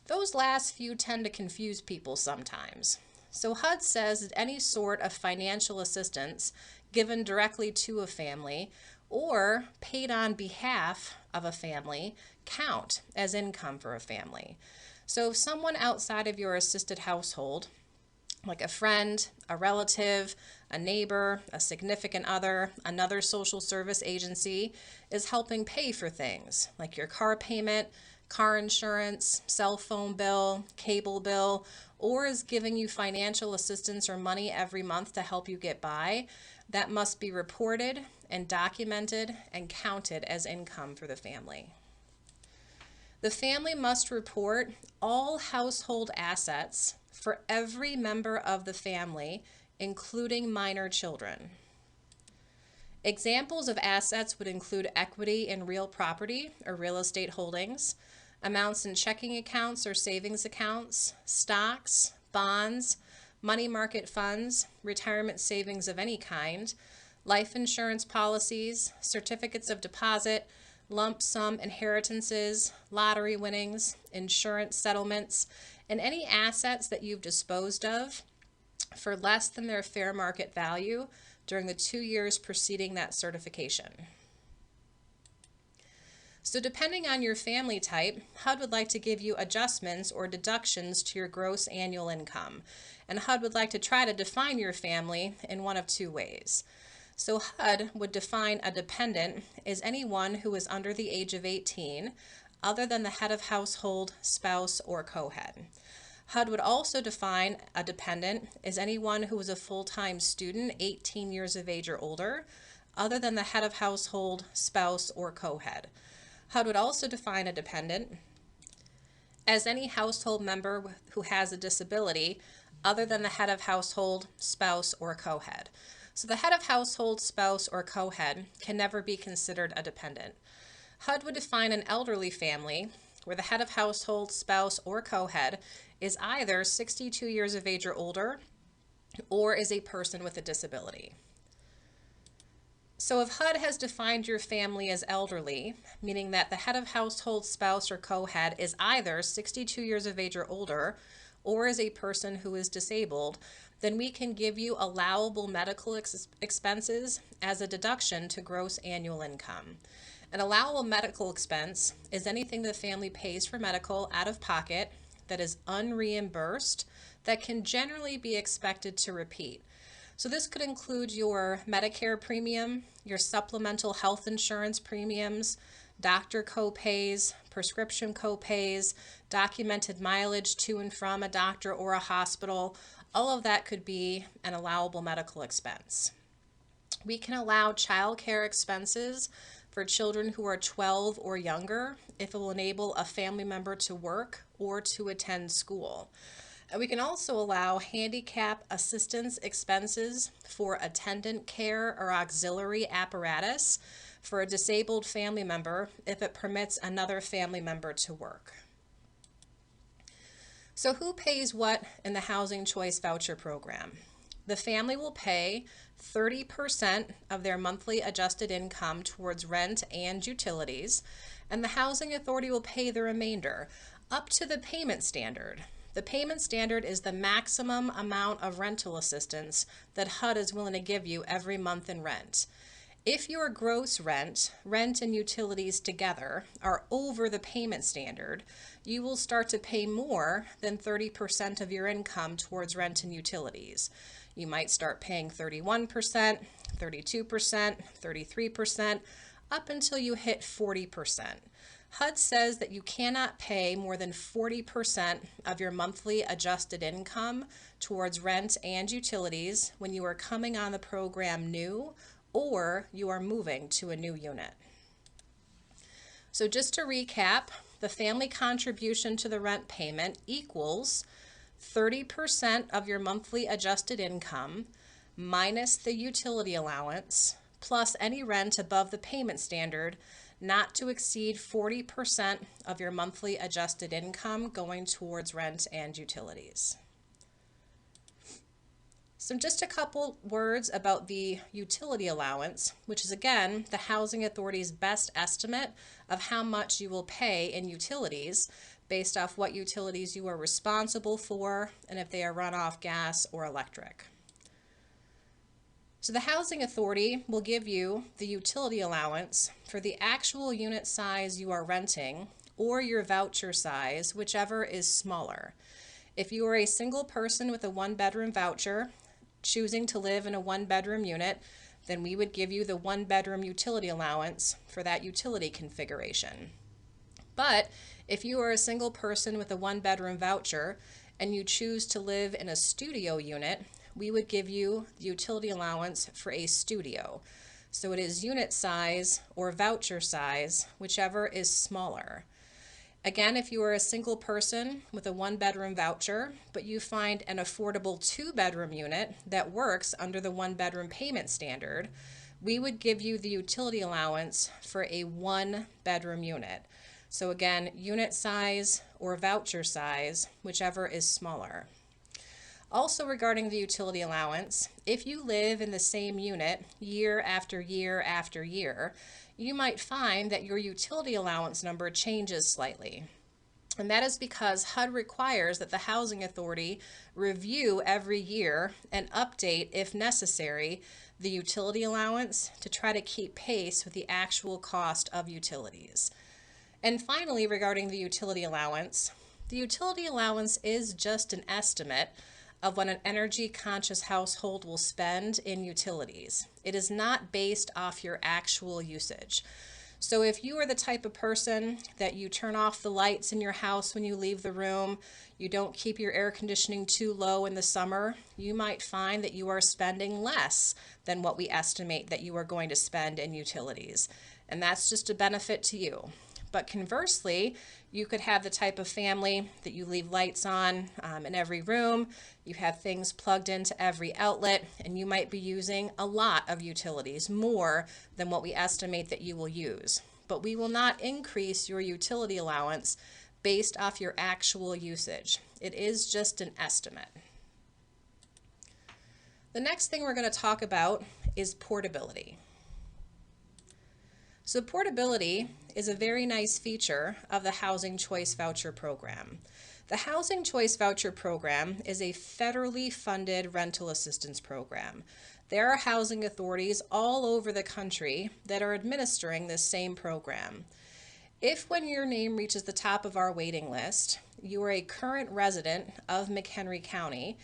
Those last few tend to confuse people sometimes. So HUD says that any sort of financial assistance given directly to a family or paid on behalf of a family count as income for a family. So if someone outside of your assisted household, like a friend, a relative, a neighbor, a significant other, another social service agency, is helping pay for things like your car payment, car insurance, cell phone bill, cable bill, or is giving you financial assistance or money every month to help you get by, that must be reported and documented and counted as income for the family. The family must report all household assets for every member of the family, including minor children. Examples of assets would include equity in real property or real estate holdings, amounts in checking accounts or savings accounts, stocks, bonds, money market funds, retirement savings of any kind, life insurance policies, certificates of deposit, lump sum inheritances, lottery winnings, insurance settlements, and any assets that you've disposed of for less than their fair market value during the 2 years preceding that certification. So depending on your family type, HUD would like to give you adjustments or deductions to your gross annual income. And HUD would like to try to define your family in one of two ways. So HUD would define a dependent as anyone who is under the age of 18, other than the head of household, spouse, or co-head. HUD would also define a dependent as anyone who is a full-time student, 18 years of age or older, other than the head of household, spouse, or co-head. HUD would also define a dependent as any household member who has a disability other than the head of household, spouse, or co-head. So the head of household, spouse, or co-head can never be considered a dependent. HUD would define an elderly family where the head of household, spouse, or co-head is either 62 years of age or older or is a person with a disability. So if HUD has defined your family as elderly, meaning that the head of household, spouse, or co-head is either 62 years of age or older or is a person who is disabled, then we can give you allowable medical expenses as a deduction to gross annual income. An allowable medical expense is anything the family pays for medical out of pocket that is unreimbursed that can generally be expected to repeat. So this could include your Medicare premium, your supplemental health insurance premiums, doctor co-pays, prescription co-pays, documented mileage to and from a doctor or a hospital. All of that could be an allowable medical expense. We can allow child care expenses for children who are 12 or younger if it will enable a family member to work or to attend school. And we can also allow handicap assistance expenses for attendant care or auxiliary apparatus for a disabled family member if it permits another family member to work. So who pays what in the Housing Choice Voucher program? the family will pay 30% of their monthly adjusted income towards rent and utilities, and the housing authority will pay the remainder up to the payment standard. The payment standard is the maximum amount of rental assistance that HUD is willing to give you every month in rent. If your gross rent and utilities together are over the payment standard, you will start to pay more than 30% of your income towards rent and utilities. You might start paying 31%, 32%, 33%, up until you hit 40%. HUD says that you cannot pay more than 40% of your monthly adjusted income towards rent and utilities when you are coming on the program new or you are moving to a new unit. So just to recap, the family contribution to the rent payment equals 30% of your monthly adjusted income minus the utility allowance plus any rent above the payment standard not to exceed 40% of your monthly adjusted income going towards rent and utilities. So just a couple words about the utility allowance, which is again the housing authority's best estimate of how much you will pay in utilities based off what utilities you are responsible for and if they are runoff gas or electric. So the housing authority will give you the utility allowance for the actual unit size you are renting or your voucher size, whichever is smaller. If you are a single person with a one-bedroom voucher choosing to live in a one-bedroom unit, then we would give you the one-bedroom utility allowance for that utility configuration. But if you are a single person with a one-bedroom voucher and you choose to live in a studio unit, we would give you the utility allowance for a studio. So it is unit size or voucher size, whichever is smaller. Again, if you are a single person with a one-bedroom voucher, but you find an affordable two-bedroom unit that works under the one-bedroom payment standard, we would give you the utility allowance for a one-bedroom unit. So again, unit size or voucher size, whichever is smaller. Also regarding the utility allowance, if you live in the same unit year after year after year, you might find that your utility allowance number changes slightly. And that is because HUD requires that the housing authority review every year and update, if necessary, the utility allowance to try to keep pace with the actual cost of utilities. And finally, regarding the utility allowance is just an estimate of what an energy-conscious household will spend in utilities. It is not based off your actual usage. So if you are the type of person that you turn off the lights in your house when you leave the room, you don't keep your air conditioning too low in the summer, you might find that you are spending less than what we estimate that you are going to spend in utilities. And that's just a benefit to you. But conversely, you could have the type of family that you leave lights on in every room, you have things plugged into every outlet, and you might be using a lot of utilities, more than what we estimate that you will use. But we will not increase your utility allowance based off your actual usage. It is just an estimate. The next thing we're going to talk about is portability. So portability is a very nice feature of the Housing Choice Voucher program. The Housing Choice Voucher program is a federally funded rental assistance program. There are housing authorities all over the country that are administering this same program. If when your name reaches the top of our waiting list, you are a current resident of McHenry County,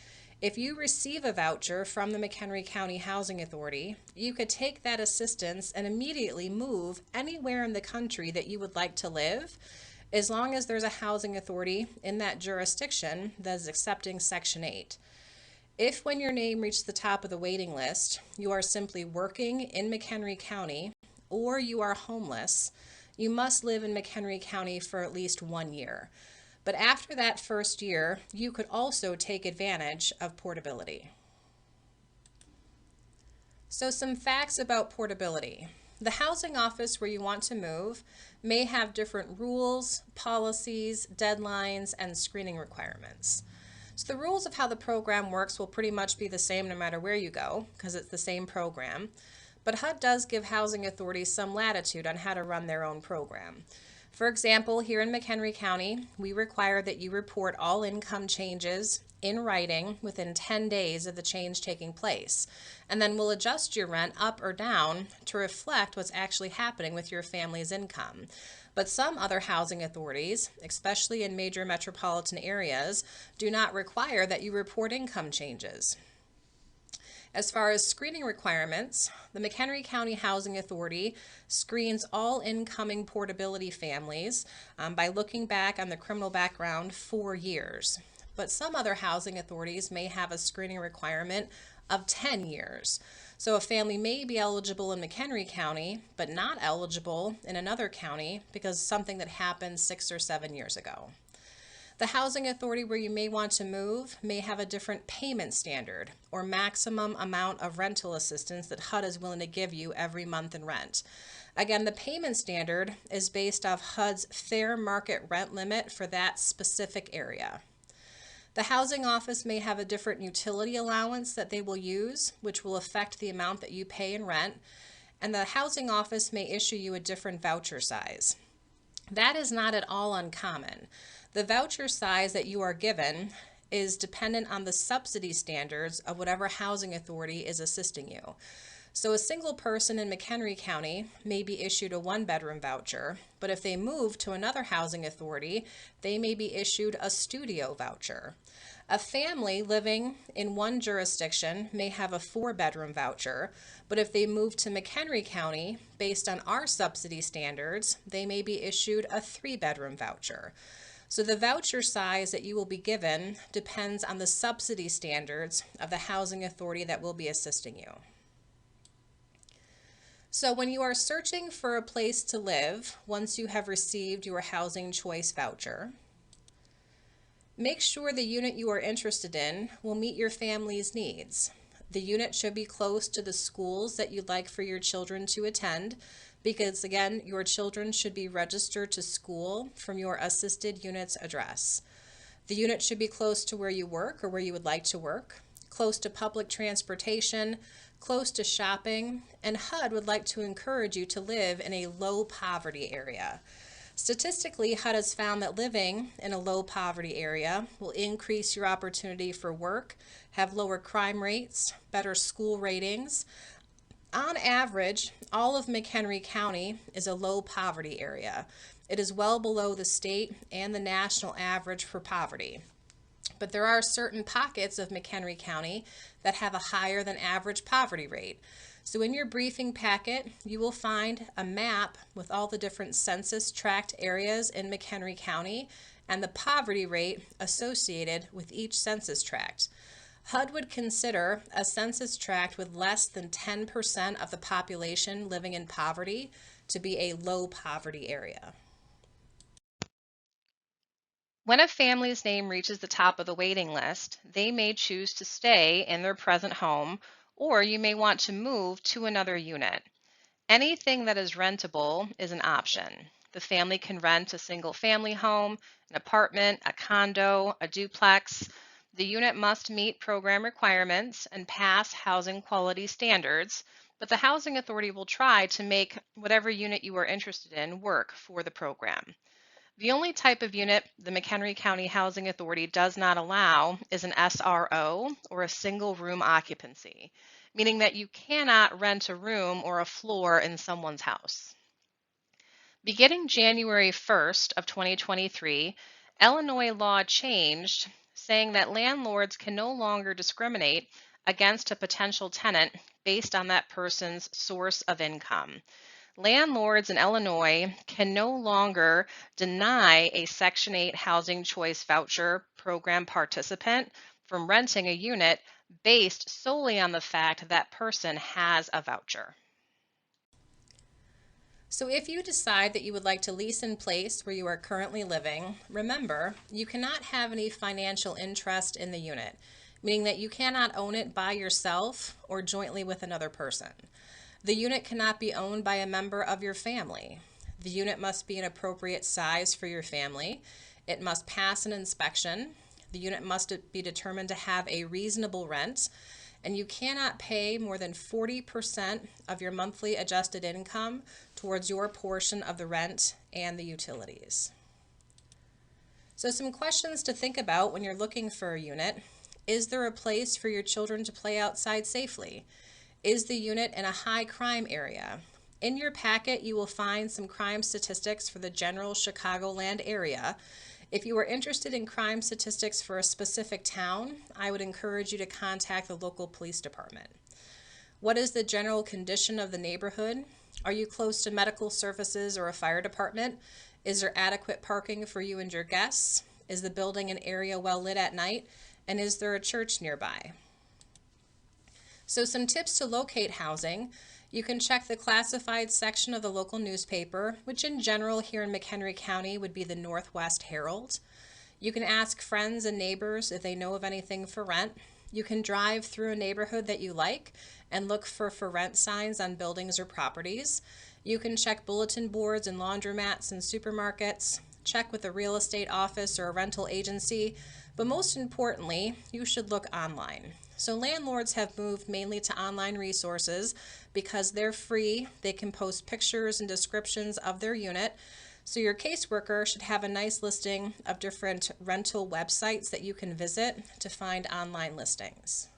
if you receive a voucher from the McHenry County Housing Authority, you could take that assistance and immediately move anywhere in the country that you would like to live, as long as there's a housing authority in that jurisdiction that is accepting Section 8. If when your name reaches the top of the waiting list, you are simply working in McHenry County or you are homeless, you must live in McHenry County for at least 1 year. But after that first year, you could also take advantage of portability. So some facts about portability. The housing office where you want to move may have different rules, policies, deadlines, and screening requirements. So the rules of how the program works will pretty much be the same no matter where you go, because it's the same program. But HUD does give housing authorities some latitude on how to run their own program. For example, here in McHenry County, we require that you report all income changes in writing within 10 days of the change taking place. And then we'll adjust your rent up or down to reflect what's actually happening with your family's income. But some other housing authorities, especially in major metropolitan areas, do not require that you report income changes. As far as screening requirements, the McHenry County Housing Authority screens all incoming portability families by looking back on the criminal background 4 years. But some other housing authorities may have a screening requirement of 10 years. So a family may be eligible in McHenry County, but not eligible in another county because something that happened 6 or 7 years ago. The housing authority where you may want to move may have a different payment standard or maximum amount of rental assistance that HUD is willing to give you every month in rent. Again, the payment standard is based off HUD's fair market rent limit for that specific area. The housing office may have a different utility allowance that they will use, which will affect the amount that you pay in rent, and the housing office may issue you a different voucher size. That is not at all uncommon. The voucher size that you are given is dependent on the subsidy standards of whatever housing authority is assisting you. So a single person in McHenry County may be issued a 1-bedroom voucher, but if they move to another housing authority, they may be issued a studio voucher. A family living in one jurisdiction may have a 4-bedroom voucher, but if they move to McHenry County, based on our subsidy standards, they may be issued a 3-bedroom voucher. So the voucher size that you will be given depends on the subsidy standards of the housing authority that will be assisting you. So when you are searching for a place to live, once you have received your housing choice voucher, make sure the unit you are interested in will meet your family's needs. The unit should be close to the schools that you'd like for your children to attend, because again, your children should be registered to school from your assisted unit's address. The unit should be close to where you work or where you would like to work, close to public transportation, close to shopping, and HUD would like to encourage you to live in a low poverty area. Statistically, HUD has found that living in a low poverty area will increase your opportunity for work, have lower crime rates, better school ratings. On average, all of McHenry County is a low poverty area. It is well below the state and the national average for poverty. But there are certain pockets of McHenry County that have a higher than average poverty rate. So in your briefing packet, you will find a map with all the different census tract areas in McHenry County and the poverty rate associated with each census tract. HUD would consider a census tract with less than 10% of the population living in poverty to be a low poverty area. When a family's name reaches the top of the waiting list, they may choose to stay in their present home, or you may want to move to another unit. Anything that is rentable is an option. The family can rent a single-family home, an apartment, a condo, a duplex. The unit must meet program requirements and pass housing quality standards, but the housing authority will try to make whatever unit you are interested in work for the program. The only type of unit the McHenry County Housing Authority does not allow is an SRO, or a single room occupancy, meaning that you cannot rent a room or a floor in someone's house. Beginning January 1st of 2023, Illinois law changed, saying that landlords can no longer discriminate against a potential tenant based on that person's source of income. Landlords in Illinois can no longer deny a Section 8 Housing Choice Voucher program participant from renting a unit based solely on the fact that person has a voucher. So if you decide that you would like to lease in place where you are currently living, remember, you cannot have any financial interest in the unit, meaning that you cannot own it by yourself or jointly with another person. The unit cannot be owned by a member of your family. The unit must be an appropriate size for your family. It must pass an inspection. The unit must be determined to have a reasonable rent, and you cannot pay more than 40% of your monthly adjusted income towards your portion of the rent and the utilities. So some questions to think about when you're looking for a unit. Is there a place for your children to play outside safely? Is the unit in a high crime area? In your packet, you will find some crime statistics for the general Chicagoland area. If you are interested in crime statistics for a specific town, I would encourage you to contact the local police department. What is the general condition of the neighborhood? Are you close to medical services or a fire department? Is there adequate parking for you and your guests? Is the building an area well lit at night? And is there a church nearby? So some tips to locate housing. You can check the classified section of the local newspaper, which in general here in McHenry County would be the Northwest Herald. You can ask friends and neighbors if they know of anything for rent. You can drive through a neighborhood that you like and look for rent signs on buildings or properties. You can check bulletin boards and laundromats and supermarkets, check with a real estate office or a rental agency, but most importantly, you should look online. So landlords have moved mainly to online resources because they're free. They can post pictures and descriptions of their unit. So your caseworker should have a nice listing of different rental websites that you can visit to find online listings.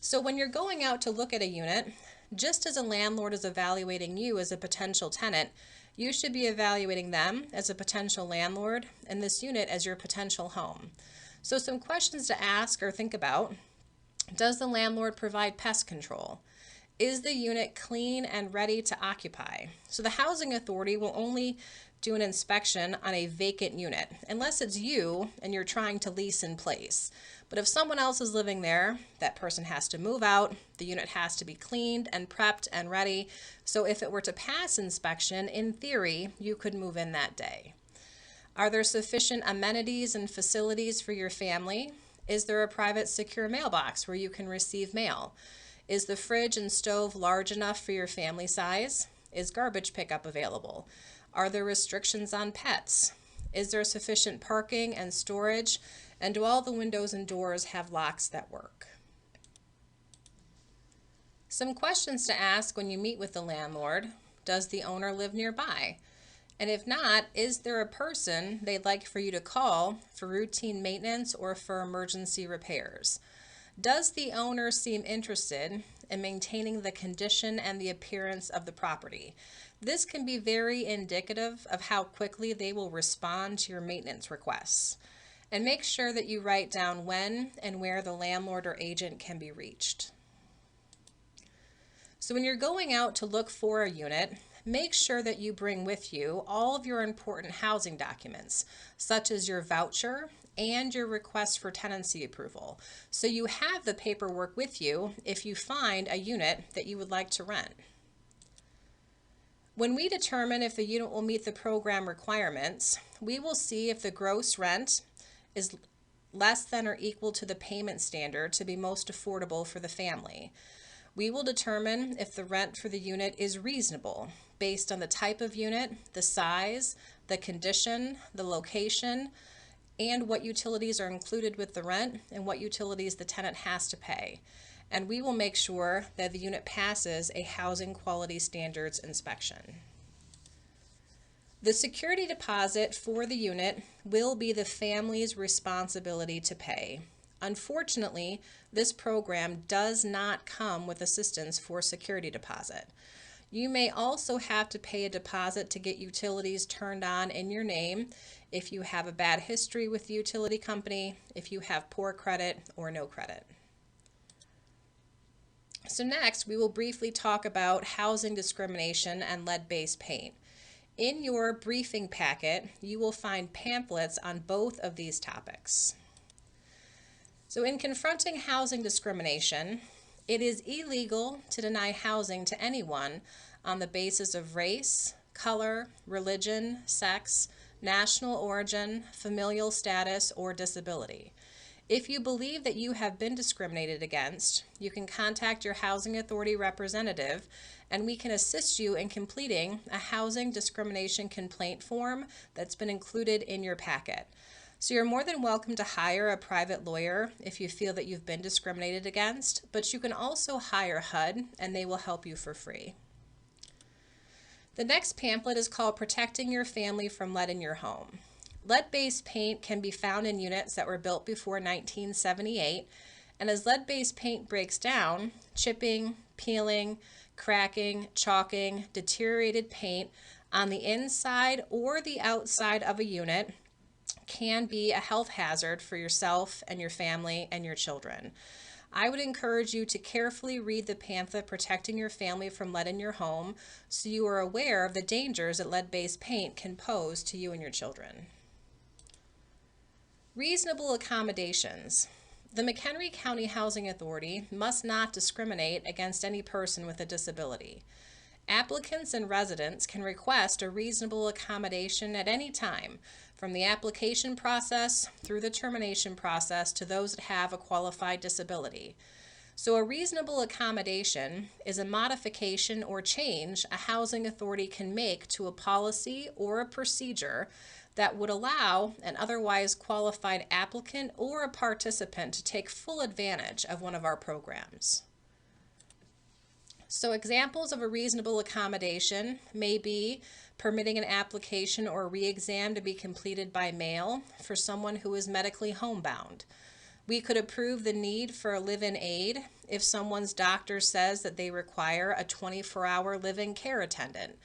So when you're going out to look at a unit, just as a landlord is evaluating you as a potential tenant, you should be evaluating them as a potential landlord and this unit as your potential home. So some questions to ask or think about. Does the landlord provide pest control? Is the unit clean and ready to occupy? So the housing authority will only do an inspection on a vacant unit unless it's you and you're trying to lease in place. But if someone else is living there, that person has to move out. The unit has to be cleaned and prepped and ready. So if it were to pass inspection, in theory, you could move in that day. Are there sufficient amenities and facilities for your family? Is there a private secure mailbox where you can receive mail? Is the fridge and stove large enough for your family size? Is garbage pickup available? Are there restrictions on pets? Is there sufficient parking and storage? And do all the windows and doors have locks that work? Some questions to ask when you meet with the landlord. Does the owner live nearby? And if not, is there a person they'd like for you to call for routine maintenance or for emergency repairs? Does the owner seem interested in maintaining the condition and the appearance of the property? This can be very indicative of how quickly they will respond to your maintenance requests. And make sure that you write down when and where the landlord or agent can be reached. So when you're going out to look for a unit, make sure that you bring with you all of your important housing documents, such as your voucher and your request for tenancy approval. So you have the paperwork with you if you find a unit that you would like to rent. When we determine if the unit will meet the program requirements, we will see if the gross rent is less than or equal to the payment standard to be most affordable for the family. We will determine if the rent for the unit is reasonable based on the type of unit, the size, the condition, the location, and what utilities are included with the rent and what utilities the tenant has to pay. And we will make sure that the unit passes a housing quality standards inspection. The security deposit for the unit will be the family's responsibility to pay. Unfortunately, this program does not come with assistance for security deposit. You may also have to pay a deposit to get utilities turned on in your name if you have a bad history with the utility company, if you have poor credit or no credit. So next, we will briefly talk about housing discrimination and lead-based paint. In your briefing packet, you will find pamphlets on both of these topics. So in confronting housing discrimination, it is illegal to deny housing to anyone on the basis of race, color, religion, sex, national origin, familial status, or disability. If you believe that you have been discriminated against, you can contact your housing authority representative and we can assist you in completing a housing discrimination complaint form that's been included in your packet. So you're more than welcome to hire a private lawyer if you feel that you've been discriminated against, but you can also hire HUD and they will help you for free. The next pamphlet is called Protecting Your Family from Lead in Your Home. Lead-based paint can be found in units that were built before 1978, and as lead-based paint breaks down, chipping, peeling, cracking, chalking, deteriorated paint on the inside or the outside of a unit can be a health hazard for yourself and your family and your children. I would encourage you to carefully read the pamphlet Protecting Your Family from Lead in Your Home so you are aware of the dangers that lead-based paint can pose to you and your children. Reasonable accommodations. The McHenry County Housing Authority must not discriminate against any person with a disability. Applicants and residents can request a reasonable accommodation at any time, from the application process through the termination process to those that have a qualified disability. So a reasonable accommodation is a modification or change a housing authority can make to a policy or a procedure that would allow an otherwise qualified applicant or a participant to take full advantage of one of our programs. So examples of a reasonable accommodation may be permitting an application or re-exam to be completed by mail for someone who is medically homebound. We could approve the need for a live-in aid if someone's doctor says that they require a 24-hour live-in care attendant.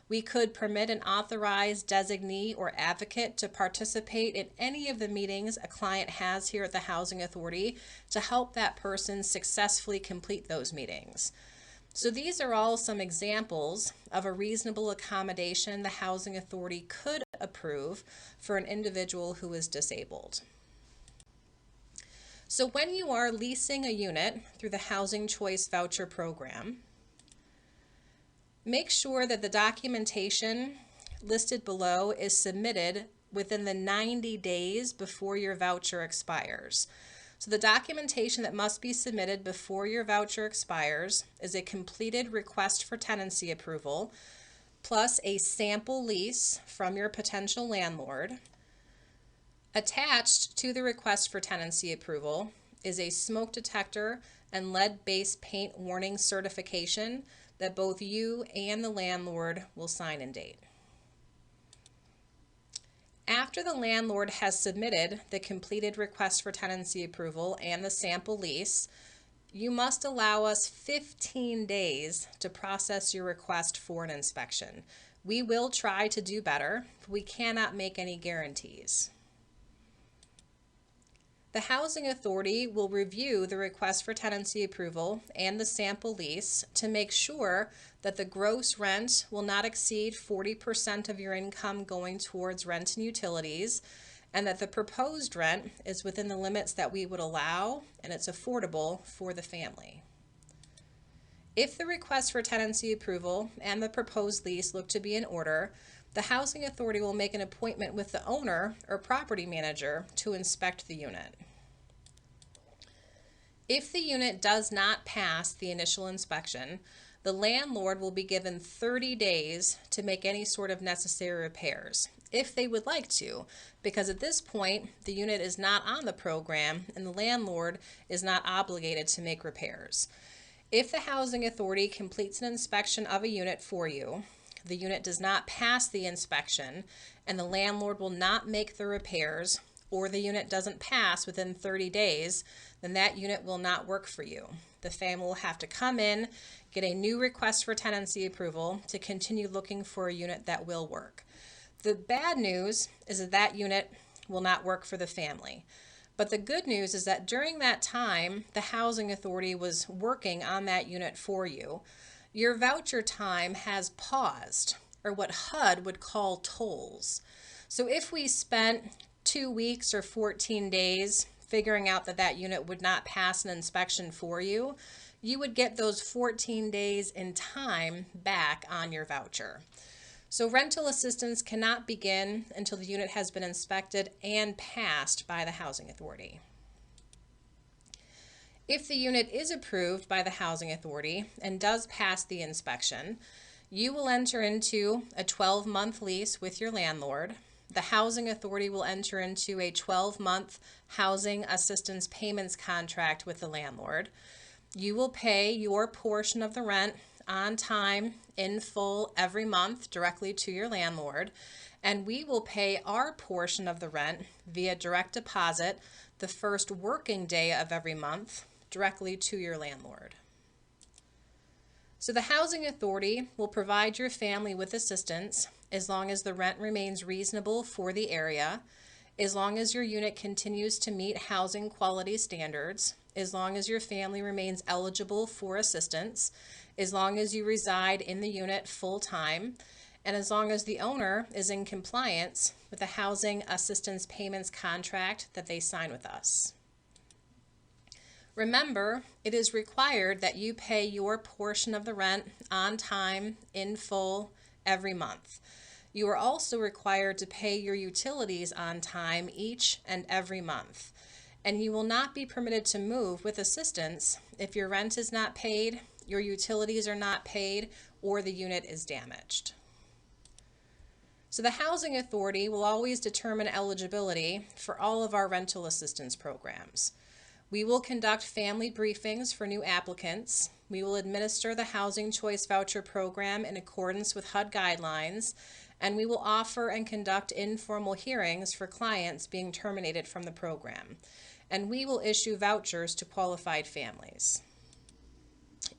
We could permit an authorized designee or advocate to participate in any of the meetings a client has here at the Housing Authority to help that person successfully complete those meetings. So these are all some examples of a reasonable accommodation the Housing Authority could approve for an individual who is disabled. So when you are leasing a unit through the Housing Choice Voucher program, make sure that the documentation listed below is submitted within the 90 days before your voucher expires. So the documentation that must be submitted before your voucher expires is a completed request for tenancy approval, plus a sample lease from your potential landlord. Attached to the request for tenancy approval is a smoke detector and lead-based paint warning certification that both you and the landlord will sign and date. After the landlord has submitted the completed request for tenancy approval and the sample lease, you must allow us 15 days to process your request for an inspection. We will try to do better, but we cannot make any guarantees. The Housing Authority will review the request for tenancy approval and the sample lease to make sure that the gross rent will not exceed 40% of your income going towards rent and utilities, and that the proposed rent is within the limits that we would allow and it's affordable for the family. If the request for tenancy approval and the proposed lease look to be in order, the Housing Authority will make an appointment with the owner or property manager to inspect the unit. If the unit does not pass the initial inspection, the landlord will be given 30 days to make any sort of necessary repairs, if they would like to, because at this point, the unit is not on the program and the landlord is not obligated to make repairs. If the Housing Authority completes an inspection of a unit for you, the unit does not pass the inspection, and the landlord will not make the repairs, or the unit doesn't pass within 30 days, then that unit will not work for you. The family will have to come in, get a new request for tenancy approval to continue looking for a unit that will work. The bad news is that that unit will not work for the family. But the good news is that during that time, the Housing Authority was working on that unit for you. Your voucher time has paused, or what HUD would call tolls. So if we spent 2 weeks or 14 days figuring out that that unit would not pass an inspection for you, you would get those 14 days in time back on your voucher. So rental assistance cannot begin until the unit has been inspected and passed by the Housing Authority. If the unit is approved by the Housing Authority and does pass the inspection, you will enter into a 12-month lease with your landlord. the housing authority will enter into a 12-month housing assistance payments contract with the landlord. You will pay your portion of the rent on time, in full, every month directly to your landlord, and we will pay our portion of the rent via direct deposit the first working day of every month directly to your landlord. So the housing authority will provide your family with assistance as long as the rent remains reasonable for the area, as long as your unit continues to meet housing quality standards, as long as your family remains eligible for assistance, as long as you reside in the unit full-time, and as long as the owner is in compliance with the housing assistance payments contract that they sign with us. Remember, it is required that you pay your portion of the rent on time, in full, every month. You are also required to pay your utilities on time each and every month. And you will not be permitted to move with assistance if your rent is not paid, your utilities are not paid, or the unit is damaged. So the housing authority will always determine eligibility for all of our rental assistance programs. We will conduct family briefings for new applicants. We will administer the Housing Choice Voucher program in accordance with HUD guidelines, and we will offer and conduct informal hearings for clients being terminated from the program. And we will issue vouchers to qualified families.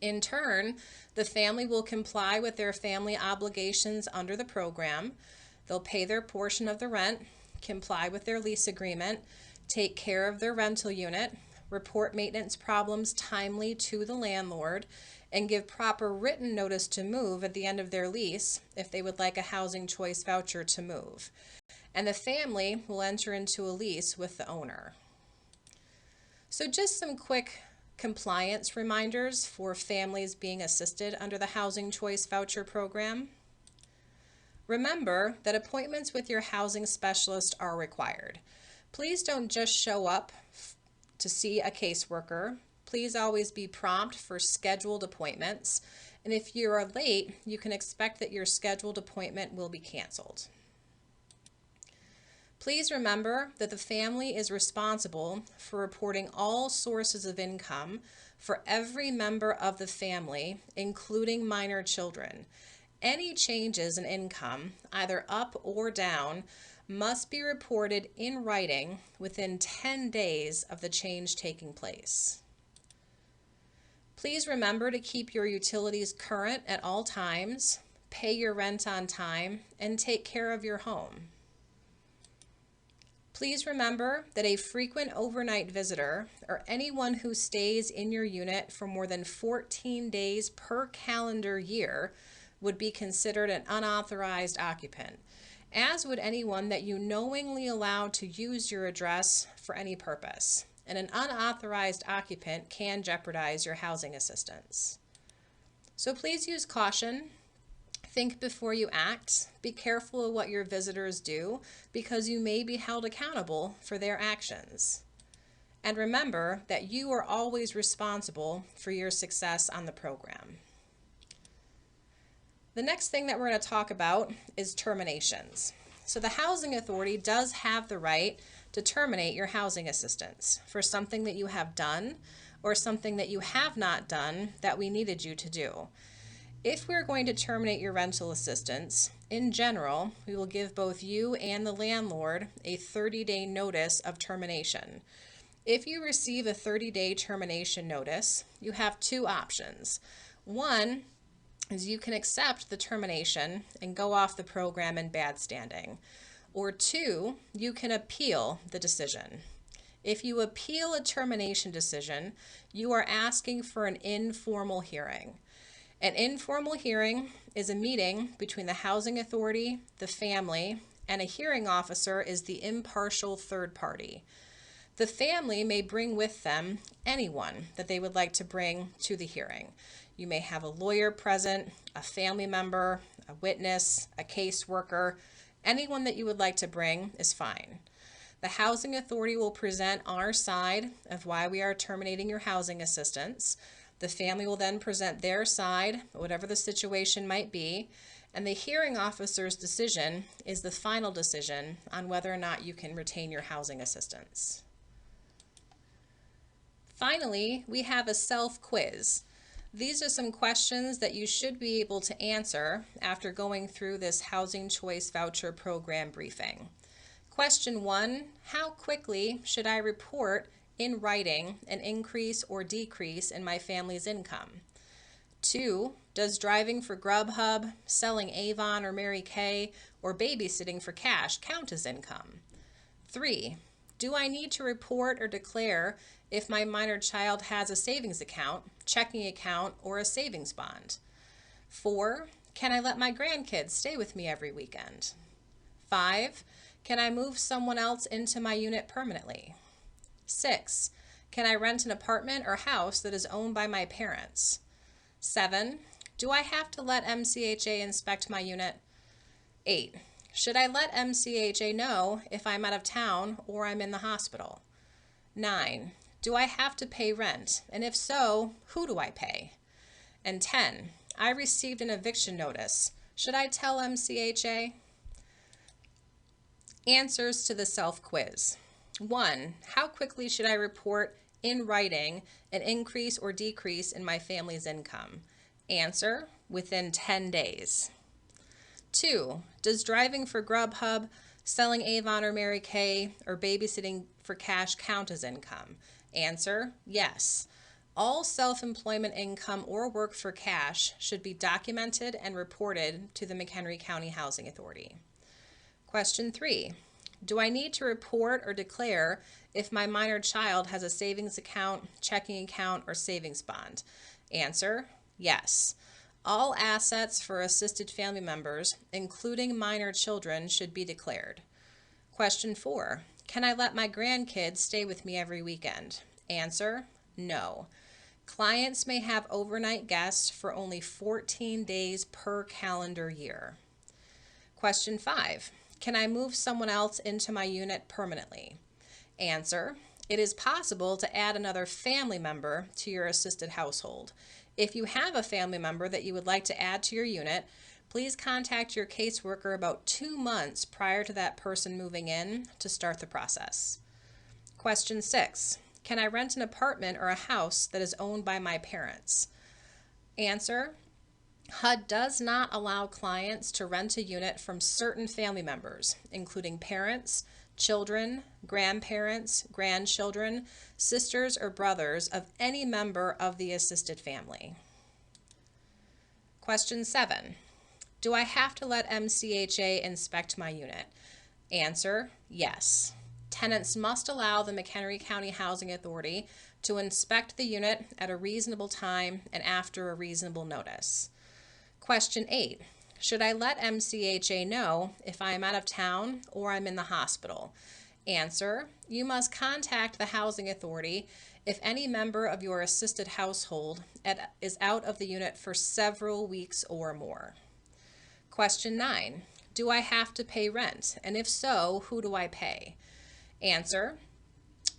In turn, the family will comply with their family obligations under the program. They'll pay their portion of the rent, comply with their lease agreement, take care of their rental unit, report maintenance problems timely to the landlord, and give proper written notice to move at the end of their lease if they would like a housing choice voucher to move. And the family will enter into a lease with the owner. So just some quick compliance reminders for families being assisted under the Housing Choice Voucher program. Remember that appointments with your housing specialist are required. Please don't just show up to see a caseworker. Please always be prompt for scheduled appointments. And if you are late, you can expect that your scheduled appointment will be canceled. Please remember that the family is responsible for reporting all sources of income for every member of the family, including minor children. Any changes in income, either up or down, must be reported in writing within 10 days of the change taking place. Please remember to keep your utilities current at all times, pay your rent on time, and take care of your home. Please remember that a frequent overnight visitor, or anyone who stays in your unit for more than 14 days per calendar year, would be considered an unauthorized occupant, as would anyone that you knowingly allow to use your address for any purpose. And an unauthorized occupant can jeopardize your housing assistance. So please use caution. Think before you act. Be careful of what your visitors do, because you may be held accountable for their actions. And remember that you are always responsible for your success on the program. The next thing that we're going to talk about is terminations. So the housing authority does have the right to terminate your housing assistance for something that you have done or something that you have not done that we needed you to do. If we're going to terminate your rental assistance, in general, we will give both you and the landlord a 30-day notice of termination. If you receive a 30-day termination notice, you have two options. One is you can accept the termination and go off the program in bad standing. Or two, you can appeal the decision. If you appeal a termination decision, you are asking for an informal hearing. An informal hearing is a meeting between the housing authority, the family, and a hearing officer is the impartial third party. The family may bring with them anyone that they would like to bring to the hearing. You may have a lawyer present, a family member, a witness, a caseworker. Anyone that you would like to bring is fine. The housing authority will present our side of why we are terminating your housing assistance. The family will then present their side, whatever the situation might be, and the hearing officer's decision is the final decision on whether or not you can retain your housing assistance. Finally, we have a self-quiz. These are some questions that you should be able to answer after going through this Housing Choice Voucher Program briefing. Question 1, how quickly should I report in writing an increase or decrease in my family's income? 2, does driving for Grubhub, selling Avon or Mary Kay, or babysitting for cash count as income? 3, do I need to report or declare if my minor child has a savings account, checking account, or a savings bond? 4, can I let my grandkids stay with me every weekend? 5, can I move someone else into my unit permanently? 6, can I rent an apartment or house that is owned by my parents? 7, do I have to let MCHA inspect my unit? 8, should I let MCHA know if I'm out of town or I'm in the hospital? 9, do I have to pay rent? And if so, who do I pay? And 10, I received an eviction notice. Should I tell MCHA? Answers to the self-quiz. 1, how quickly should I report in writing an increase or decrease in my family's income? Answer, within 10 days. 2, does driving for Grubhub, selling Avon or Mary Kay, or babysitting for cash count as income? Answer, yes. All self-employment income or work for cash should be documented and reported to the McHenry County Housing Authority. Question 3, do I need to report or declare if my minor child has a savings account, checking account, or savings bond? Answer, yes. All assets for assisted family members, including minor children, should be declared. Question 4, can I let my grandkids stay with me every weekend? Answer, no. Clients may have overnight guests for only 14 days per calendar year. Question 5, can I move someone else into my unit permanently? Answer, it is possible to add another family member to your assisted household. If you have a family member that you would like to add to your unit, please contact your caseworker about 2 months prior to that person moving in to start the process. Question 6, can I rent an apartment or a house that is owned by my parents? Answer, HUD does not allow clients to rent a unit from certain family members, including parents, children, grandparents, grandchildren, sisters, or brothers of any member of the assisted family. Question 7, do I have to let MCHA inspect my unit? Answer, yes. Tenants must allow the McHenry County Housing Authority to inspect the unit at a reasonable time and after a reasonable notice. Question 8, should I let MCHA know if I am out of town or I'm in the hospital? Answer, you must contact the Housing Authority if any member of your assisted household is out of the unit for several weeks or more. Question 9, do I have to pay rent? And if so, who do I pay? Answer,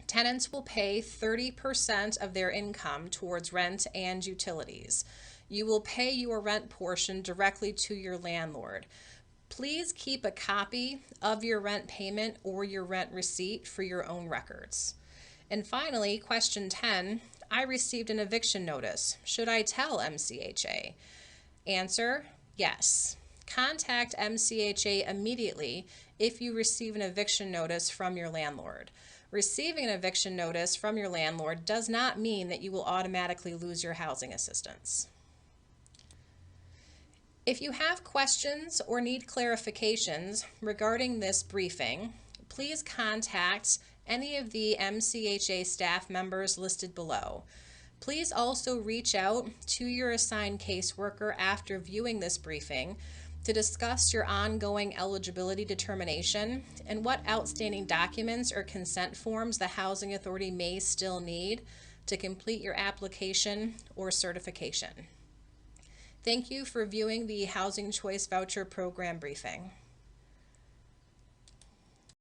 tenants will pay 30% of their income towards rent and utilities. You will pay your rent portion directly to your landlord. Please keep a copy of your rent payment or your rent receipt for your own records. And finally, question 10, I received an eviction notice. Should I tell MCHA? Answer, yes. Contact MCHA immediately if you receive an eviction notice from your landlord. Receiving an eviction notice from your landlord does not mean that you will automatically lose your housing assistance. If you have questions or need clarifications regarding this briefing, please contact any of the MCHA staff members listed below. Please also reach out to your assigned caseworker after viewing this briefing to discuss your ongoing eligibility determination and what outstanding documents or consent forms the Housing Authority may still need to complete your application or certification. Thank you for viewing the Housing Choice Voucher Program briefing.